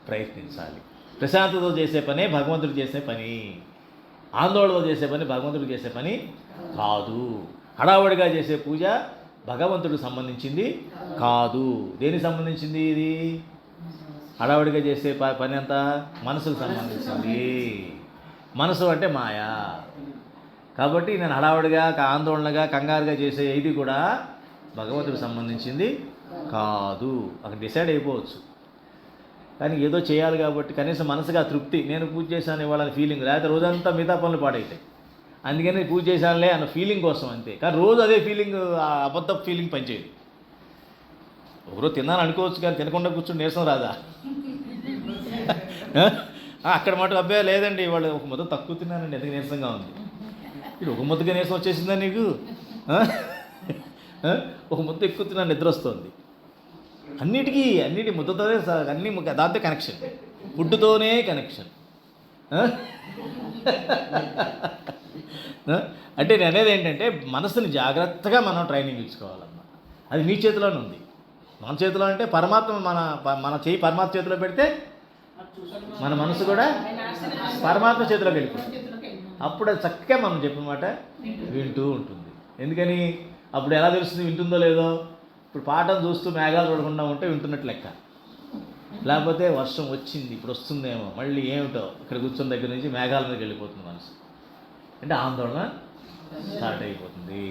ప్రయత్నించాలి. ప్రశాంతతో చేసే పనే భగవంతుడు చేసే పని, ఆందోళనతో చేసే పని భగవంతుడు చేసే పని కాదు. హడావుడిగా చేసే పూజ భగవంతుడికి సంబంధించింది కాదు. దేనికి సంబంధించింది ఇది? హడావుడిగా చేసే పని అంతా మనసుకు సంబంధించింది. మనసు అంటే మాయా. కాబట్టి నేను హడావుడిగా, ఆందోళనగా, కంగారుగా చేసే ఇది కూడా భగవంతుడికి సంబంధించింది కాదు. అక్కడ డిసైడ్ అయిపోవచ్చు, కానీ ఏదో చేయాలి కాబట్టి కనీసం మనసుగా తృప్తి, నేను పూజ చేశాను ఇవ్వాలని ఫీలింగ్, లేకపోతే రోజంతా మిగతా పనులు పాడైతాయి. అందుకని పూజ చేశానులే అన్న ఫీలింగ్ కోసం అంతే. కానీ రోజు అదే ఫీలింగ్, అబద్ధ ఫీలింగ్ పనిచేయదు. ఒకరోజు తిన్నాను అనుకోవచ్చు, కానీ తినకుండా కూర్చొని నీరసం రాదా? అక్కడ మాట అబ్బాయి లేదండి, వాళ్ళు ఒక ముద్ద తక్కువ తిన్నానండి, ఎందుకు నీరసంగా ఉంది. ఇప్పుడు ఒక ముద్దగా నీరసం వచ్చేసిందా నీకు? ఒక ముద్ద ఎక్కువ తిన్నాను, నిద్ర వస్తుంది. అన్నిటి ముద్దతోనే, అన్ని దాంతో కనెక్షన్, ఫుడ్తోనే కనెక్షన్. అంటే నేను అనేది ఏంటంటే, మనసుని జాగ్రత్తగా మనం ట్రైనింగ్ ఇచ్చుకోవాలన్నమాట. అది నీ చేతిలోనే ఉంది. మన చేతిలో అంటే పరమాత్మ, మన చేయి పరమాత్మ చేతిలో పెడితే మన మనసు కూడా పరమాత్మ చేతిలోకి వెళ్ళిపోతుంది. అప్పుడు అది చక్కగా మనం చెప్పిన మాట వింటూ ఉంటుంది. ఎందుకని? అప్పుడు ఎలా తెలుస్తుంది వింటుందో లేదో? ఇప్పుడు పాఠం చూస్తూ మేఘాలు చూడకుండా ఉంటే వింటున్నట్టు లెక్క. లేకపోతే వర్షం వచ్చింది, ఇప్పుడు వస్తుందేమో, మళ్ళీ ఏమిటో, ఇక్కడ కూర్చున్న దగ్గర నుంచి మేఘాల మీదకి వెళ్ళిపోతుంది మనసు. అంటే ఆందోళన స్టార్ట్ అయిపోతుంది.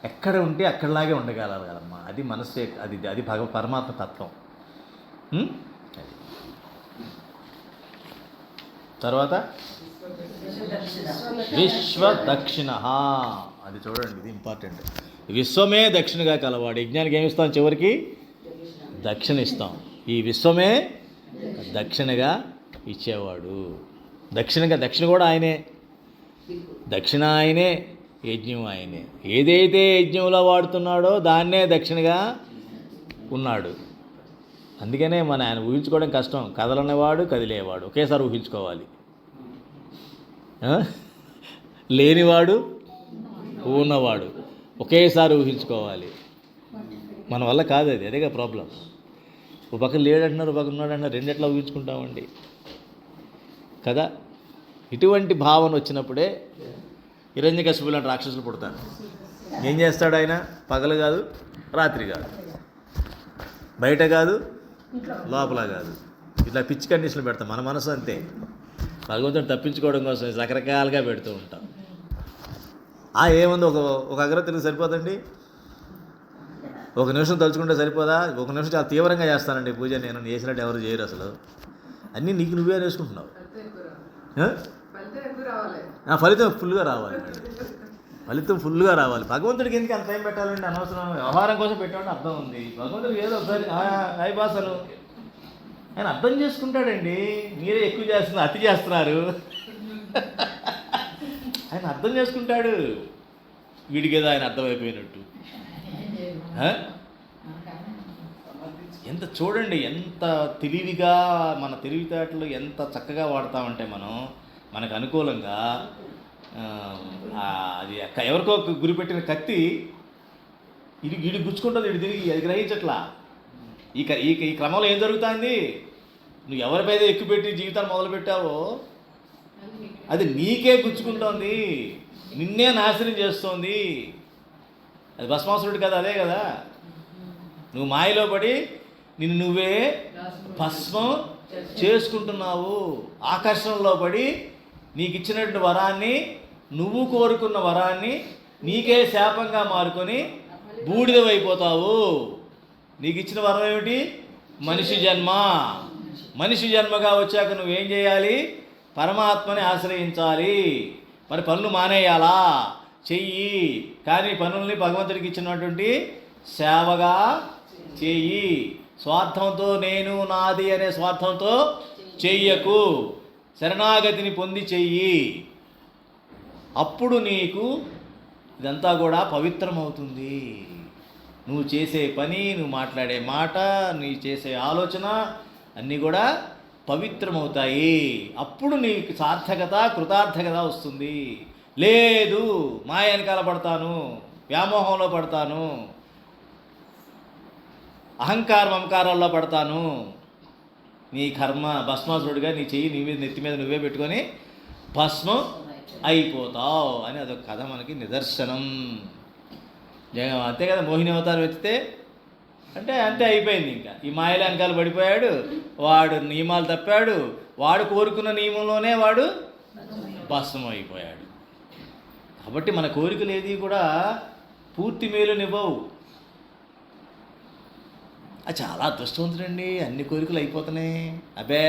ఎక్కడ ఉంటే అక్కడలాగే ఉండగలమ్మా. అది మనసు, అది పరమాత్మ తత్వం. తర్వాత విశ్వదక్షిణ, అది చూడండి, ఇది ఇంపార్టెంట్. విశ్వమే దక్షిణగా కలవాడు. యజ్ఞానికి ఏమి ఇస్తాం? చివరికి దక్షిణ ఇస్తాం. ఈ విశ్వమే దక్షిణగా ఇచ్చేవాడు. దక్షిణ కూడా ఆయనే, దక్షిణ ఆయనే, యజ్ఞం ఆయనే. ఏదైతే యజ్ఞంలో వాడుతున్నాడో దాన్నే దక్షిణగా ఉన్నాడు. అందుకనే ఆయన ఊహించుకోవడం కష్టం. కదలనేవాడు, కదిలేవాడు ఒకేసారి ఊహించుకోవాలి. లేనివాడు, ఉన్నవాడు ఒకేసారి ఊహించుకోవాలి. మన వల్ల కాదు అది. అదేగా ప్రాబ్లం. ఒక పక్కన లేడంటున్నారు, ఒక పక్కన ఉన్నాడంటున్నారు, రెండెట్లా ఊహించుకుంటామండి కదా. ఇటువంటి భావన వచ్చినప్పుడే హిరణ్యకశిపులు లాంటి రాక్షసులు పుడతారు. ఏం చేస్తాడు ఆయన? పగలు కాదు, రాత్రి కాదు, బయట కాదు, లోపల కాదు, ఇట్లా పిచ్చి కండిషన్లు పెడతాం. మన మనసు అంతే. భగవంతుని తప్పించుకోవడం కోసం రకరకాలుగా పెడుతూ ఉంటాం. ఏముంది, ఒక అగ్రతిని సరిపోదండి. ఒక నిమిషం తలుచుకుంటే సరిపోదా? ఒక నిమిషం చాలా తీవ్రంగా చేస్తానండి పూజ. నేను చేసినట్టు ఎవరు చేయరు అసలు. అన్నీ నీకు నువ్వే నేర్చుకుంటున్నావు. ఫలితం ఫుల్గా రావాలి. ఫలితం ఫుల్గా రావాలి. భగవంతుడికి ఎందుకు అంత టైం పెట్టాలండి? అనవసరం. వ్యవహారం కోసం పెట్టాలంటే అర్థం ఉంది. భగవంతుడికి ఏదో ఒకసారి భాషలు ఆయన అర్థం చేసుకుంటాడండి. మీరే ఎక్కువ చేస్తున్నారు, అతి చేస్తున్నారు. ఆయన అర్థం చేసుకుంటాడు. వీడికేదో ఆయన అర్థమైపోయినట్టు. ఎంత చూడండి, ఎంత తెలివిగా మన తెలివితేటలు ఎంత చక్కగా వాడతామంటే మనం మనకు అనుకూలంగా. అది ఎవరికో గురిపెట్టిన కత్తి వీడి గుచ్చుకుంటుంది, వీడు తిరిగి అది గ్రహించట్లా. ఈ క్రమంలో ఏం జరుగుతుంది? నువ్వు ఎవరిపైతే ఎక్కుపెట్టి జీవితాన్ని మొదలుపెట్టావో అది నీకే గుచ్చుకుంటోంది, నిన్నే నాశనం చేస్తోంది. అది భస్మాసురుడు కదా, అదే కదా. నువ్వు మాయలో పడి నిన్ను నువ్వే భస్మం చేసుకుంటున్నావు. ఆకర్షణలో పడి నీకు ఇచ్చినటువంటి వరాన్ని, నువ్వు కోరుకున్న వరాన్ని నీకే శాపంగా మారుకొని బూడిదవైపోతావు. నీకు ఇచ్చిన వరం ఏమిటి? మనిషి జన్మ. మనిషి జన్మగా వచ్చాక నువ్వేం చేయాలి? పరమాత్మని ఆశ్రయించాలి. మరి పనులు మానేయాలా? చెయ్యి. కానీ పనుల్ని భగవంతుడికి ఇచ్చినటువంటి సేవగా చెయ్యి. స్వార్థంతో, నేను నాది అనే స్వార్థంతో చెయ్యకు. శరణాగతిని పొంది చెయ్యి. అప్పుడు నీకు ఇదంతా కూడా పవిత్రమవుతుంది. నువ్వు చేసే పని, నువ్వు మాట్లాడే మాట, నువ్వు చేసే ఆలోచన అన్నీ కూడా పవిత్రమవుతాయి. అప్పుడు నీకు సార్థకత, కృతార్థకత వస్తుంది. లేదు, మాయ వెనకాల పడతాను, వ్యామోహంలో పడతాను, అహంకారం మమకారాల్లో పడతాను, నీ కర్మ భస్మాసురుడిగా నీ చెయ్యి నీ మీద నెత్తి మీద నువ్వే పెట్టుకొని భస్మం అయిపోతావు అని అదొక కథ మనకి నిదర్శనం. అంతే కదా. మోహిని అవతారం ఎత్తితే అంటే అంతే అయిపోయింది. ఇంకా ఈ మాయల వెనకాల పడిపోయాడు వాడు, నియమాలు తప్పాడు వాడు, కోరుకున్న నియమంలోనే వాడు భస్మం అయిపోయాడు. కాబట్టి మన కోరికలు ఏది కూడా పూర్తి మేలునివ్వవు. అది చాలా అదృష్టవంతుడండి. అన్ని కోరికలు అయిపోతున్నాయి. అబ్బే,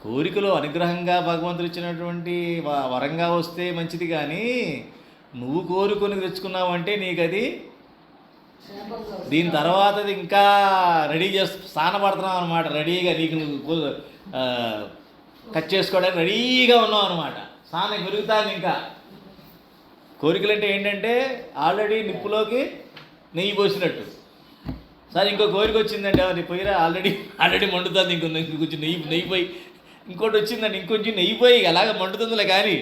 కోరికలు అనుగ్రహంగా భగవంతుడు ఇచ్చినటువంటి వరంగా వస్తే మంచిది. కానీ నువ్వు కోరుకొని తెచ్చుకున్నావంటే నీకు అది దీని తర్వాత ఇంకా రెడీ స్థానపడుతున్నావు అనమాట. రెడీగా నీకు నువ్వు కట్ చేసుకోవడానికి రెడీగా ఉన్నావు అనమాట. స్థానం పెరుగుతాను. ఇంకా కోరికలు అంటే ఏంటంటే ఆల్రెడీ నిప్పులోకి నెయ్యి పోసినట్టు. సరే ఇంకో కోరిక వచ్చిందంటే అది పోయిరా, ఆల్రెడీ మండుతుంది. ఇంకొంచెం నెయ్యి పోయి ఇంకోటి వచ్చిందండి, ఇంకొంచెం నెయ్యి పోయి అలాగ మండుతుందిలే. కానీ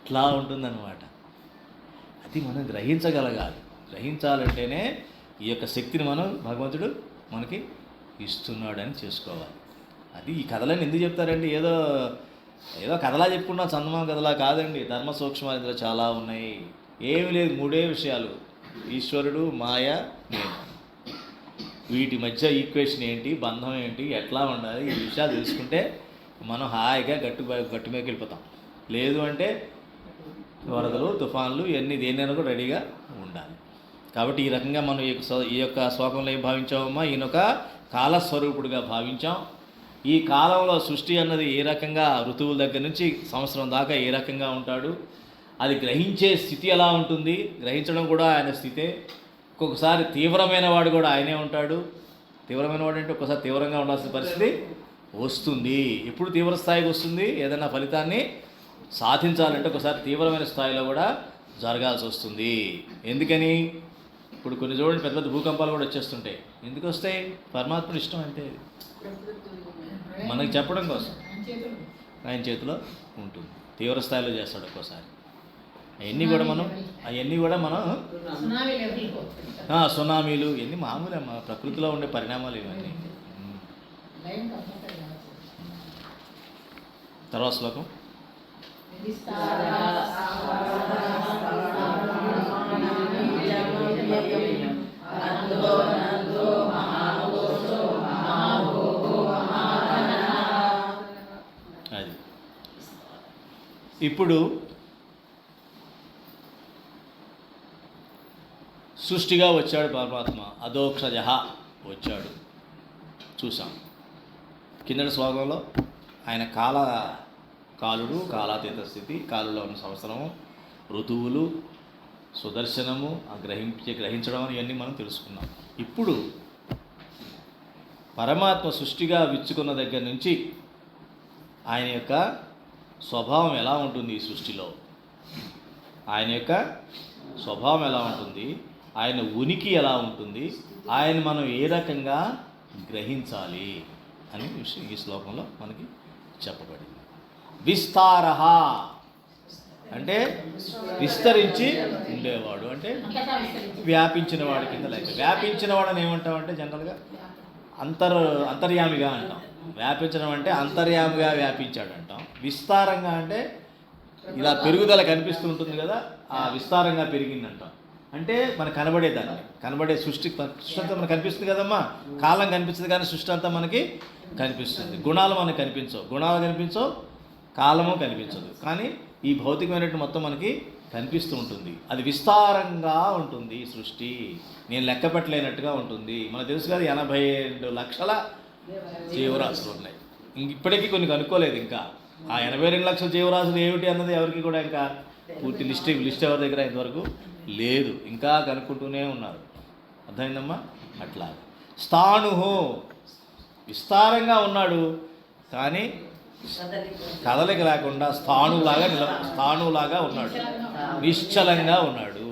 ఇట్లా ఉంటుందన్నమాట. అది మనం గ్రహించగలగాలి. గ్రహించాలంటేనే ఈ యొక్క శక్తిని భగవంతుడు మనకి ఇస్తున్నాడని చేసుకోవాలి. అది ఈ కథలని ఎందుకు చెప్తారండి? ఏదో కథలా చెప్పుకున్నా, చందమామ కథలా కాదండి. ధర్మ సూక్ష్మాలు ఇందులో చాలా ఉన్నాయి. ఏమి లేదు, 3 విషయాలు: ఈశ్వరుడు, మాయ, నేను. వీటి మధ్య ఈక్వేషన్ ఏంటి, బంధం ఏంటి, ఎట్లా ఉండాలి, ఈ విషయాలు తెలుసుకుంటే మనం హాయిగా గట్టు మీదకి వెళ్ళిపోతాం. లేదు అంటే వరదలు, తుఫాన్లు ఇవన్నీ దేన్నైనా కూడా రెడీగా ఉండాలి. కాబట్టి ఈ రకంగా మనం ఈ యొక్క శ్లోకంలో ఏం భావించామమ్మా? ఈయనొక కాలస్వరూపుడుగా భావించాం. ఈ కాలంలో సృష్టి అన్నది ఏ రకంగా, ఋతువుల దగ్గర నుంచి సంవత్సరం దాకా ఏ రకంగా ఉంటాడు, అది గ్రహించే స్థితి ఎలా ఉంటుంది, గ్రహించడం కూడా ఆయన స్థితే. ఒక్కొక్కసారి తీవ్రమైన వాడు కూడా ఆయనే ఉంటాడు. తీవ్రమైన వాడు అంటే ఒక్కోసారి తీవ్రంగా ఉండాల్సిన పరిస్థితి వస్తుంది. ఎప్పుడు తీవ్ర స్థాయికి వస్తుంది? ఏదైనా ఫలితాన్ని సాధించాలంటే ఒకసారి తీవ్రమైన స్థాయిలో కూడా జరగాల్సి వస్తుంది. ఎందుకని? ఇప్పుడు కొన్ని చూడండి, పెద్ద పెద్ద భూకంపాలు కూడా వచ్చేస్తుంటాయి. ఎందుకు వస్తాయి? పరమాత్ముడు ఇష్టం అంతే. మనకి చెప్పడం కోసం ఆయన చేతిలో ఉంటుంది. తీవ్ర స్థాయిలో చేస్తాడు ఒక్కోసారి. అవన్నీ కూడా మనం సునామీలు ఇవన్నీ మామూలే, మా ప్రకృతిలో ఉండే పరిణామాలు ఇవన్నీ. తర్వాత శ్లోకం. అది ఇప్పుడు సృష్టిగా వచ్చాడు పరమాత్మ, అధోక్షజ వచ్చాడు, చూసాం. కిందటి శ్లోకంలో ఆయన కాలుడు, కాలాతీత స్థితి, కాలులో ఉన్న సంవత్సరము, ఋతువులు, సుదర్శనము, గ్రహించడం ఇవన్నీ మనం తెలుసుకున్నాం. ఇప్పుడు పరమాత్మ సృష్టిగా విచ్చుకున్న దగ్గర నుంచి ఆయన యొక్క స్వభావం ఎలా ఉంటుంది, ఈ సృష్టిలో ఆయన యొక్క స్వభావం ఎలా ఉంటుంది, ఆయన ఉనికి ఎలా ఉంటుంది, ఆయన మనం ఏ రకంగా గ్రహించాలి అనే విషయం ఈ శ్లోకంలో మనకి చెప్పబడింది. విస్తార అంటే విస్తరించి ఉండేవాడు, అంటే వ్యాపించిన వాడి కింద లెక్క. వ్యాపించిన వాడని ఏమంటామంటే జనరల్గా అంతర్యామిగా అంటాం. వ్యాపించడం అంటే అంతర్యామిగా వ్యాపించాడు అంటాం. విస్తారంగా అంటే ఇలా పెరుగుదల కనిపిస్తూ ఉంటుంది కదా, ఆ విస్తారంగా పెరిగిందంటాం. అంటే మనకు కనబడే సృష్టి అంతా మనకు కనిపిస్తుంది కదమ్మా. కాలం కనిపిస్తుంది కానీ సృష్టి అంతా మనకి కనిపిస్తుంది. గుణాలు మనకు కనిపించవు, కాలము కనిపించదు. కానీ ఈ భౌతికమైనటువంటి మొత్తం మనకి కనిపిస్తూ ఉంటుంది. అది విస్తారంగా ఉంటుంది ఈ సృష్టి. నేను లెక్క పెట్టలేనట్టుగా ఉంటుంది. మనకు తెలుసు కదా 82 లక్షల జీవరాశులు ఉన్నాయి. ఇప్పటికీ కొన్ని కనుక్కోలేదు. ఇంకా ఆ 82 లక్షల జీవరాశులు ఏమిటి అన్నది ఎవరికి కూడా ఇంకా పూర్తి లిస్ట్ ఎవరి దగ్గర ఇంతవరకు లేదు. ఇంకా కనుక్కుంటూనే ఉన్నారు. అర్థమైందమ్మా? అట్లా స్థాణుహు విస్తారంగా ఉన్నాడు, కానీ కదలిక లేకుండా స్థాణులాగా ఉన్నాడు, నిశ్చలంగా ఉన్నాడు.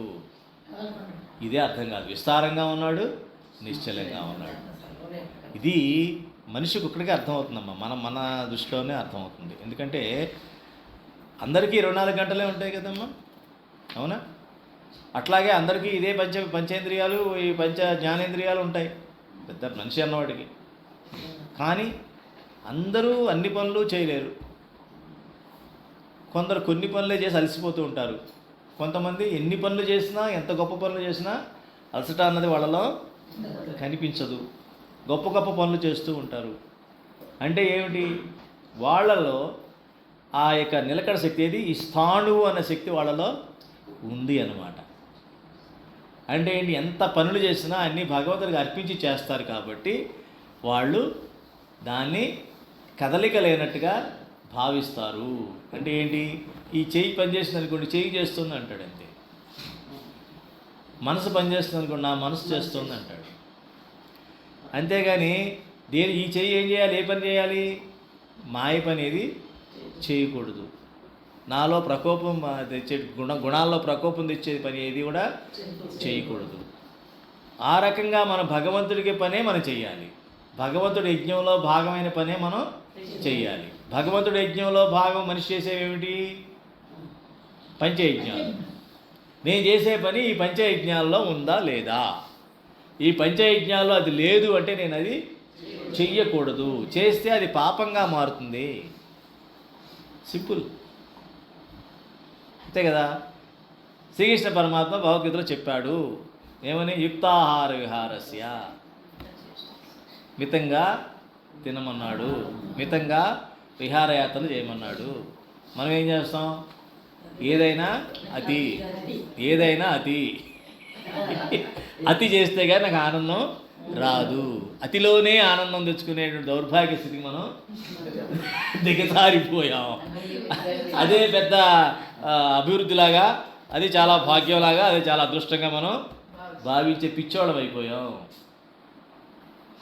ఇదే అర్థం కాదు. విస్తారంగా ఉన్నాడు, నిశ్చలంగా ఉన్నాడు. ఇది మనిషికి ఒక్కడికే అర్థమవుతుందమ్మా. మన దృష్టిలోనే అర్థమవుతుంది. ఎందుకంటే అందరికీ 24 గంటలే ఉంటాయి కదమ్మా, అవునా? అట్లాగే అందరికీ ఇదే పంచేంద్రియాలు, ఈ జ్ఞానేంద్రియాలు ఉంటాయి పెద్ద మనిషి అన్నవాడికి. కానీ అందరూ అన్ని పనులు చేయలేరు. కొందరు కొన్ని పనులే చేసి అలసిపోతూ ఉంటారు. కొంతమంది ఎన్ని పనులు చేసినా, ఎంత గొప్ప పనులు చేసినా అలసట అన్నది వాళ్ళలో కనిపించదు. గొప్ప గొప్ప పనులు చేస్తూ ఉంటారు. అంటే ఏమిటి? వాళ్ళలో ఆ యొక్క నిలకడ శక్తి ఏది? ఈ స్థాణువు అన్న శక్తి వాళ్ళలో ఉంది అన్నమాట. అంటే ఏంటి? ఎంత పనులు చేసినా అన్నీ భగవంతుడికి అర్పించి చేస్తారు కాబట్టి వాళ్ళు దాన్ని కదలిక లేనట్టుగా భావిస్తారు. అంటే ఏంటి? ఈ చెయ్యి పనిచేస్తుంది అనుకోండి, చెయ్యి చేస్తుంది అంటాడు అంతే. మనసు పనిచేస్తుంది అనుకోండి, నా మనసు చేస్తుంది అంటాడు. అంతేగాని ఈ చెయ్యి ఏం చేయాలి, ఏ పని చేయాలి? మాయ పని ఏది చేయకూడదు. నాలో ప్రకోపం తెచ్చే గుణాల్లో ప్రకోపం తెచ్చే పని ఏది కూడా చేయకూడదు. ఆ రకంగా మన భగవంతుడికి పనే మనం చెయ్యాలి. భగవంతుడి యజ్ఞంలో భాగమైన పనే మనం చెయ్యాలి. భగవంతుడి యజ్ఞంలో భాగం మనిషి చేసేవేమిటి? పంచయజ్ఞాలు. నేను చేసే పని ఈ పంచయజ్ఞాల్లో ఉందా లేదా? ఈ పంచయజ్ఞాల్లో అది లేదు అంటే నేను అది చెయ్యకూడదు. చేస్తే అది పాపంగా మారుతుంది. సింపుల్, అంతే కదా. శ్రీకృష్ణ పరమాత్మ భగవద్గీతలో చెప్పాడు ఏమని? యుక్తాహార విహారస్య, మితంగా తినమన్నాడు, మితంగా విహారయాత్రలు చేయమన్నాడు. మనం ఏం చేస్తాం? ఏదైనా అతి చేస్తే కానీ నాకు ఆనందం రాదు. అతిలోనే ఆనందం తెచ్చుకునేటువంటి దౌర్భాగ్య స్థితికి మనం దిగజారిపోయాం. అదే పెద్ద అభివృద్ధిలాగా, అది చాలా భాగ్యంలాగా, అది చాలా అదృష్టంగా మనం భావించే పిచ్చోళ్ళం అయిపోయాం,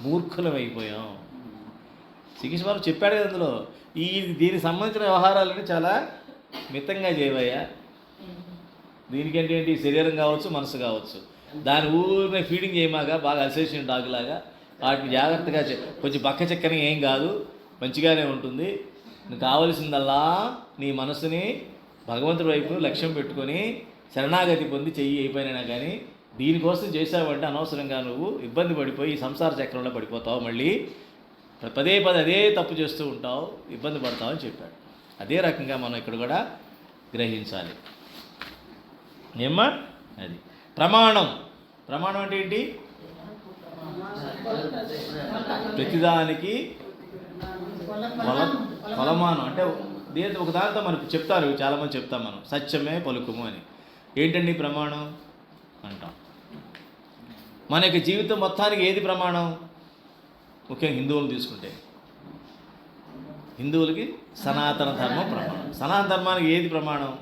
మూర్ఖులం అయిపోయాం. శ్రీకృష్ణ వారు చెప్పాడు కదా అందులో, దీనికి సంబంధించిన వ్యవహారాలని చాలా మితంగా చేయవయ్యా. దీనికంటే ఏంటి, శరీరం కావచ్చు, మనసు కావచ్చు, దాని ఊరిని ఫీడింగ్ చేయమాక బాగా అల్సేషన్ డాగ్లాగా వాటిని జాగ్రత్తగా కొంచెం బక్క చెక్కని ఏం కాదు, మంచిగానే ఉంటుంది. నీకు కావలసిందల్లా నీ మనసుని భగవంతుడి వైపు లక్ష్యం పెట్టుకొని శరణాగతి పొంది చెయ్యి అయిపోయినా. కానీ దీనికోసం చేసావంటే అనవసరంగా నువ్వు ఇబ్బంది పడిపోయి ఈ సంసార చక్రంలో పడిపోతావు, మళ్ళీ పదే అదే తప్పు చేస్తూ ఉంటావు, ఇబ్బంది పడతావు అని చెప్పాడు. అదే రకంగా మనం ఇక్కడ కూడా గ్రహించాలి. ఏమ్మా అది ప్రమాణం. ప్రమాణం అంటే ఏంటి? ప్రతిదానికి కొలమానం అంటే ఒక దాంతో మనకు చెప్తారు, చాలామంది చెప్తాం మనం, సత్యమే పలుకుము అని. ఏంటండి ప్రమాణం అంటాం. మన యొక్క జీవితం మొత్తానికి ఏది ప్రమాణం? ముఖ్యంగా హిందువులు తీసుకుంటే హిందువులకి సనాతన ధర్మం ప్రమాణం. సనాతన ధర్మానికి ఏది ప్రమాణం?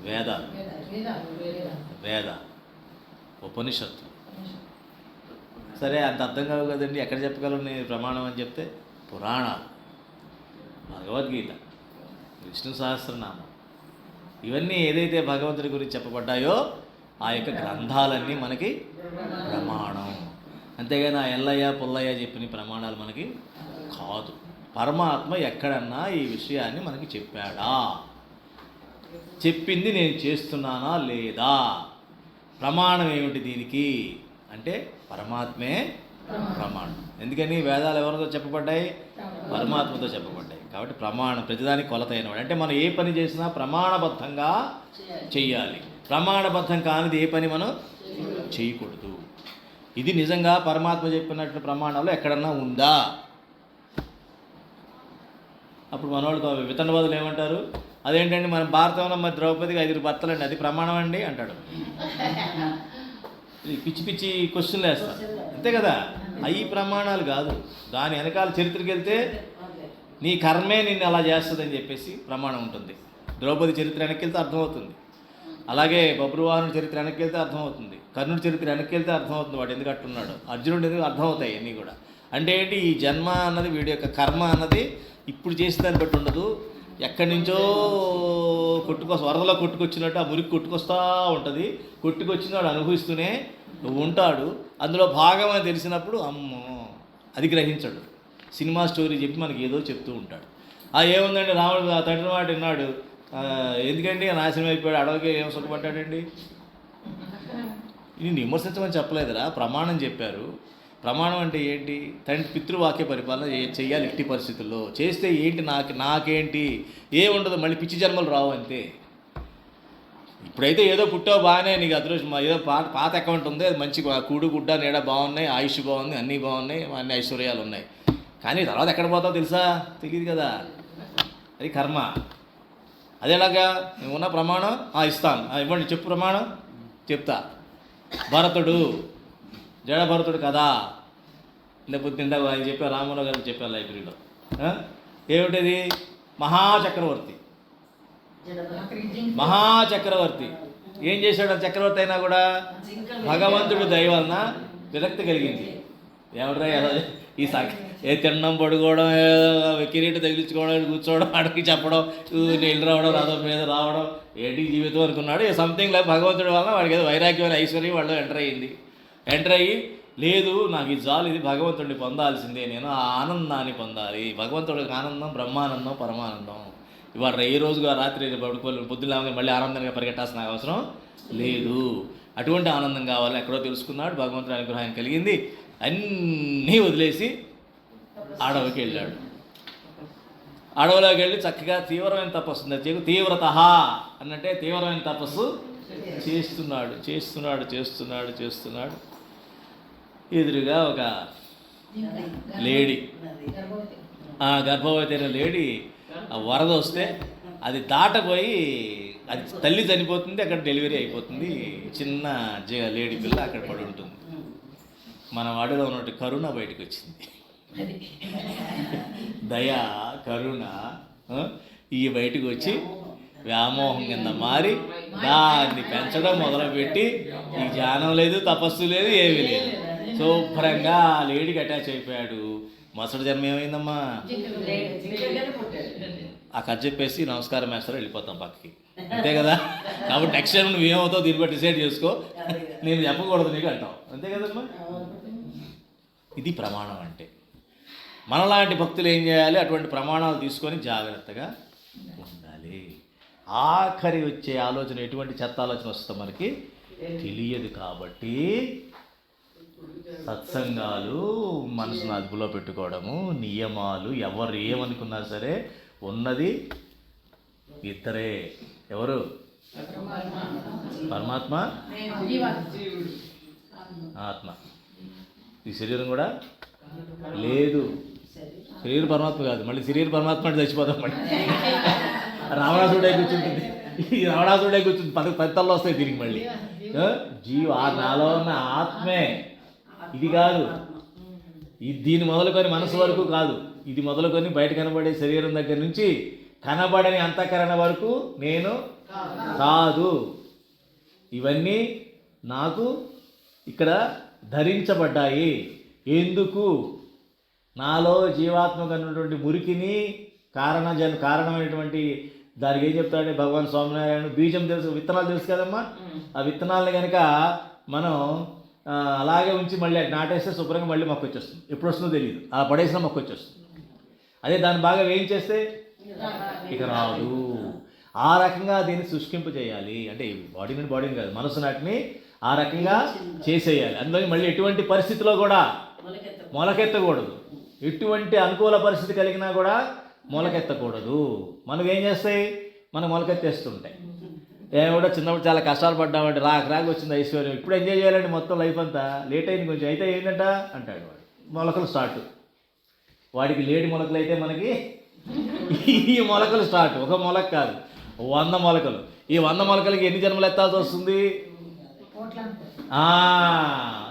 వేదాలు, వేద ఉపనిషత్తు. సరే అంత అర్థం కావు కదండి, ఎక్కడ చెప్పగలను నేను ప్రమాణం అని చెప్తే? పురాణాలు, భగవద్గీత, విష్ణు సహస్రనామం, ఇవన్నీ ఏదైతే భగవంతుడి గురించి చెప్పబడ్డాయో ఆ యొక్క గ్రంథాలన్నీ మనకి ప్రమాణం. అంతేగాని ఆ ఎల్లయ్య పుల్లయ్య చెప్పిన ప్రమాణాలు మనకి కాదు. పరమాత్మ ఎక్కడన్నా ఈ విషయాన్ని మనకి చెప్పాడా? చెప్పింది నేను చేస్తున్నానా లేదా? ప్రమాణం ఏమిటి దీనికి అంటే పరమాత్మే ప్రమాణం. ఎందుకని వేదాలు ఎవరితో చెప్పబడ్డాయి? పరమాత్మతో చెప్పబడ్డాయి. కాబట్టి ప్రమాణం ప్రతిదానికి కొలత అయినవాడు. అంటే మనం ఏ పని చేసినా ప్రమాణబద్ధంగా చెయ్యాలి. ప్రమాణబద్ధం కానిది ఏ పని మనం చేయకూడదు. ఇది నిజంగా పరమాత్మ చెప్పినట్లు ప్రమాణాలు ఎక్కడన్నా ఉందా? అప్పుడు మనవాళ్ళు వితండవాదులు ఏమంటారు? అదేంటండి మన భారతంలో మరి ద్రౌపదికి 5 భర్తలండి, అది ప్రమాణం అండి అంటాడు. పిచ్చి పిచ్చి క్వశ్చన్లు వేస్తారు, అంతే కదా. అవి ప్రమాణాలు కాదు. దాని వెనకాల చరిత్రకి వెళ్తే నీ కర్మే నిన్ను అలా చేస్తుందని చెప్పేసి ప్రమాణం ఉంటుంది. ద్రౌపది చరిత్ర వెనక్కి వెళ్తే అర్థమవుతుంది. అలాగే బబ్రువాహనుడి చరిత్ర వెనక్కి వెళ్తే అర్థమవుతుంది. కర్ణుడి చరిత్ర వెనక్కి వెళ్తే అర్థమవుతుంది వాడు ఎందుకు అట్టున్నాడు, అర్జునుడు ఎందుకు అర్థమవుతాయి అన్నీ కూడా. అంటే ఏంటి, ఈ జన్మ అన్నది వీడి యొక్క కర్మ అన్నది ఇప్పుడు చేసిన దాన్ని బట్టి ఉండదు. ఎక్కడి నుంచో వరదలో కొట్టుకొచ్చినట్టు ఆ మురికి కొట్టుకొస్తూ ఉంటుంది. కొట్టుకొచ్చిన వాడు అనుభవిస్తూనే ఉంటాడు. అందులో భాగం అని తెలిసినప్పుడు అమ్మో అది గ్రహించడు. సినిమా స్టోరీ చెప్పి మనకి ఏదో చెప్తూ ఉంటాడు. ఏముందండి, రాముడు ఆ తండ్రి మాట విన్నాడు, ఎందుకండి నాశనం అయిపోయాడు, అడవికి ఏం సుఖపడ్డాడండి. ఇది విమర్శించమని చెప్పలేదురా, ప్రమాణం చెప్పారు. ప్రమాణం అంటే ఏంటి? తండ్రి పితృవాక్య పరిపాలన చెయ్యాలి ఎట్టి పరిస్థితుల్లో. చేస్తే ఏంటి నాకేంటి ఏముండదు, మళ్ళీ పిచ్చి జన్మలు రావు అంతే. ఇప్పుడైతే ఏదో పుట్టావు బాగానే, నీకు అదృష్టం, ఏదో పాత అకౌంట్ ఉంది, అది మంచి కూడు గుడ్డ నీడ బాగున్నాయి, ఆయుష్ బాగుంది, అన్నీ బాగున్నాయి, అన్ని ఐశ్వర్యాలు ఉన్నాయి. కానీ తర్వాత ఎక్కడ పోతావు తెలుసా? తెలియదు కదా. అది కర్మ. అదేలాగా నువ్వు ఉన్న ప్రమాణం ఇస్తాను, ఇవ్వండి, చెప్పు ప్రమాణం చెప్తా. భరతుడు జడభరతుడు కదా, లేకపోతే ఇందాక ఆయన చెప్పారు, రామారావు గారికి చెప్పారు లైబ్రరీలో. ఏమిటది? మహాచక్రవర్తి ఏం చేశాడు? చక్రవర్తి అయినా కూడా భగవంతుడు దయ వలన విరక్తి కలిగింది. ఏమంటారా ఈ తినడం పడుకోవడం, కిరీట తగిలించుకోవడం, కూర్చోవడం, అడిగి చెప్పడం, నీళ్ళు రావడం, రథం మీద రావడం, ఏంటి జీవితం అనుకున్నాడు. సంథింగ్ లైక్ భగవంతుడి వలన వాడికి ఏదో వైరాగ్యమైన ఐశ్వర్యం వాళ్ళు ఎంటర్ అయ్యి లేదు నాకు ఇది చాలు, ఇది భగవంతుడిని పొందాల్సిందే, నేను ఆ ఆనందాన్ని పొందాలి. భగవంతుడికి ఆనందం బ్రహ్మానందం పరమానందం. ఇవాళ ఏ రోజుగా రాత్రి పడుకోవాలి, పొద్దున్న మళ్ళీ ఆనందంగా పరిగెట్టాల్సిన అవసరం లేదు. అటువంటి ఆనందం కావాలని ఎక్కడో తెలుసుకున్నాడు. భగవంతుడి అనుగ్రహం కలిగింది. అన్నీ వదిలేసి అడవికి వెళ్ళాడు. అడవిలోకి వెళ్ళి చక్కగా తీవ్రమైన తపస్సు, తీవ్రత అన్నట్టే తీవ్రమైన తపస్సు చేస్తున్నాడు. ఎదురుగా ఒక లేడీ, గర్భవతి అయిన లేడీ, వరద వస్తే అది దాటపోయి అది తల్లి చనిపోతుంది, అక్కడ డెలివరీ అయిపోతుంది. చిన్న లేడీ పిల్ల అక్కడ పడి ఉంటుంది. మన వాడిలో ఉన్నట్టు కరుణ బయటకు వచ్చింది. దయ, కరుణ ఈ బయటకు వచ్చి వ్యామోహం కింద మారి దాన్ని పెంచడం మొదలుపెట్టి ఈ ధ్యానం లేదు, తపస్సు లేదు, ఏమీ లేదు. శుభ్రంగా ఆ లేడీకి అటాచ్ అయిపోయాడు. మసడు జన్మ ఏమైందమ్మా? ఆ కథ చెప్పేసి నమస్కారం వేస్తారు, వెళ్ళిపోతాం పక్కకి, అంతే కదా. కాబట్టి నెక్స్ట్ టైం నువ్వు ఏమవుతావు దీన్ని బట్టి డిసైడ్ చేసుకో, నేను చెప్పకూడదు నీకు అంటావు, అంతే కదమ్మా. ఇది ప్రమాణం అంటే. మనలాంటి భక్తులు ఏం చేయాలి? అటువంటి ప్రమాణాలు తీసుకొని జాగ్రత్తగా ఉండాలి. ఆఖరి వచ్చే ఆలోచన ఎటువంటి చెత్త ఆలోచన వస్తుందో మనకి తెలియదు. కాబట్టి సత్సంగాలు, మనసును అదుపులో పెట్టుకోవడము, నియమాలు, ఎవరు ఏమనుకున్నా సరే ఉన్నది ఇద్దరే. ఎవరు? పరమాత్మ, ఆత్మ. ఈ శరీరం కూడా లేదు. శరీరం పరమాత్మ కాదు, మళ్ళీ శరీరం పరమాత్మ అంటే చచ్చిపోతాం. మళ్ళీ రావణాసుడే కూర్చుంటుంది, ఈ రావణాసుడే కూర్చుంటుంది, 10 తల్లో వస్తాయి దీనికి. మళ్ళీ ఆ నాలో ఉన్న ఆత్మే, ఇది కాదు. దీన్ని మొదలుకొని మనసు వరకు కాదు, ఇది మొదలుకొని బయట కనబడే శరీరం దగ్గర నుంచి కనబడని అంతఃకరణ వరకు నేను కాదు. ఇవన్నీ నాకు ఇక్కడ ధరించబడ్డాయి. ఎందుకు? నాలో జీవాత్మకు ఉన్నటువంటి మురికిని కారణమైనటువంటి దానికి ఏం చెప్తాడంటే భగవాన్ స్వామినారాయణ, బీజం తెలుసు, విత్తనాలు తెలుసు కదమ్మా. ఆ విత్తనాలని కనుక మనం అలాగే ఉంచి మళ్ళీ నాటేస్తే శుభ్రంగా మళ్ళీ మొక్క వచ్చేస్తుంది. ఎప్పుడు వస్తుందో తెలియదు, అలా పడేసిన మొక్క వచ్చేస్తుంది. అదే దాన్ని బాగా వేయించేస్తే ఇక రాదు. ఆ రకంగా దీన్ని శుష్కింపు చేయాలి. అంటే బాడీని కాదు, మనసు నాటిని ఆ రకంగా చేసేయాలి. అందులో మళ్ళీ ఎటువంటి పరిస్థితిలో కూడా మొలకెత్తకూడదు. ఎటువంటి అనుకూల పరిస్థితి కలిగినా కూడా మొలకెత్తకూడదు. మనకు ఏం చేస్తాయి? మనకు మొలకెత్తేస్తుంటాయి. కూడా చిన్నప్పుడు చాలా కష్టాలు పడ్డామంటే రాక వచ్చింది ఐశ్వర్యం, ఇప్పుడు ఎంజాయ్ చేయాలండి మొత్తం లైఫ్ అంతా. లేట్ అయింది కొంచెం, అయితే ఏంటంట అంటాడు వాడు. మొలకలు స్టార్ట్. వాడికి లేడి మొలకలు అయితే మనకి ఈ మొలకలు స్టార్ట్. ఒక మొలక కాదు, 100 మొలకలు. ఈ 100 మొలకలకి ఎన్ని జన్మలు ఎత్తాల్సి వస్తుంది?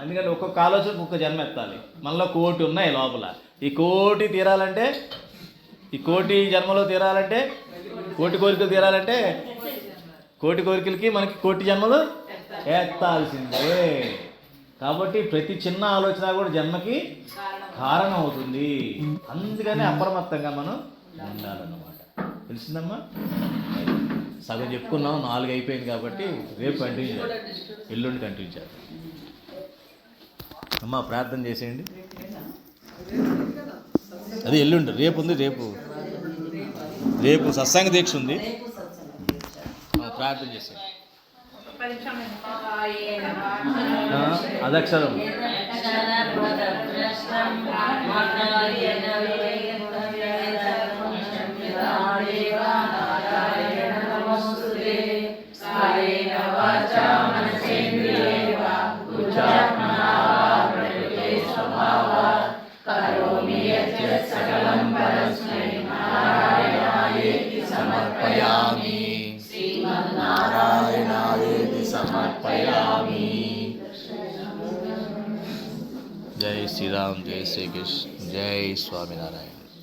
ఎందుకంటే ఒక్కొక్క ఆలోచనకు ఒక్కొక్క జన్మ ఎత్తాలి. మనలో 1 కోటి ఉన్నాయి లోపల. ఈ 1 కోటి తీరాలంటే, ఈ 1 కోటి జన్మలో తీరాలంటే, 1 కోటి కోరికలు తీరాలంటే 1 కోటి కోరికలకి మనకి 1 కోటి జన్మలు ఎత్తాల్సిందే. కాబట్టి ప్రతి చిన్న ఆలోచన కూడా జన్మకి కారణం అవుతుంది. అందుకని అప్రమత్తంగా మనం ఉండాలన్నమాట. తెలిసిందమ్మా? సగం చెప్పుకున్నాం, 4 అయిపోయింది. కాబట్టి రేపు కంటిన్యూ చేయాలి, ఎల్లుండి కంటిన్యూ చేయాలి. అమ్మా ప్రార్థన చేసేయండి. అది ఎల్లుండి, రేపు ఉంది. రేపు సత్సంగ దీక్ష ఉంది, ప్రార్థన చేసేయండి. అదక్షరం సమర్పయామి, నారాయణాయేతి సమర్పయామి. జై శ్రీరామ్, జై శ్రీకృష్ణ, జై స్వామినారాయణ.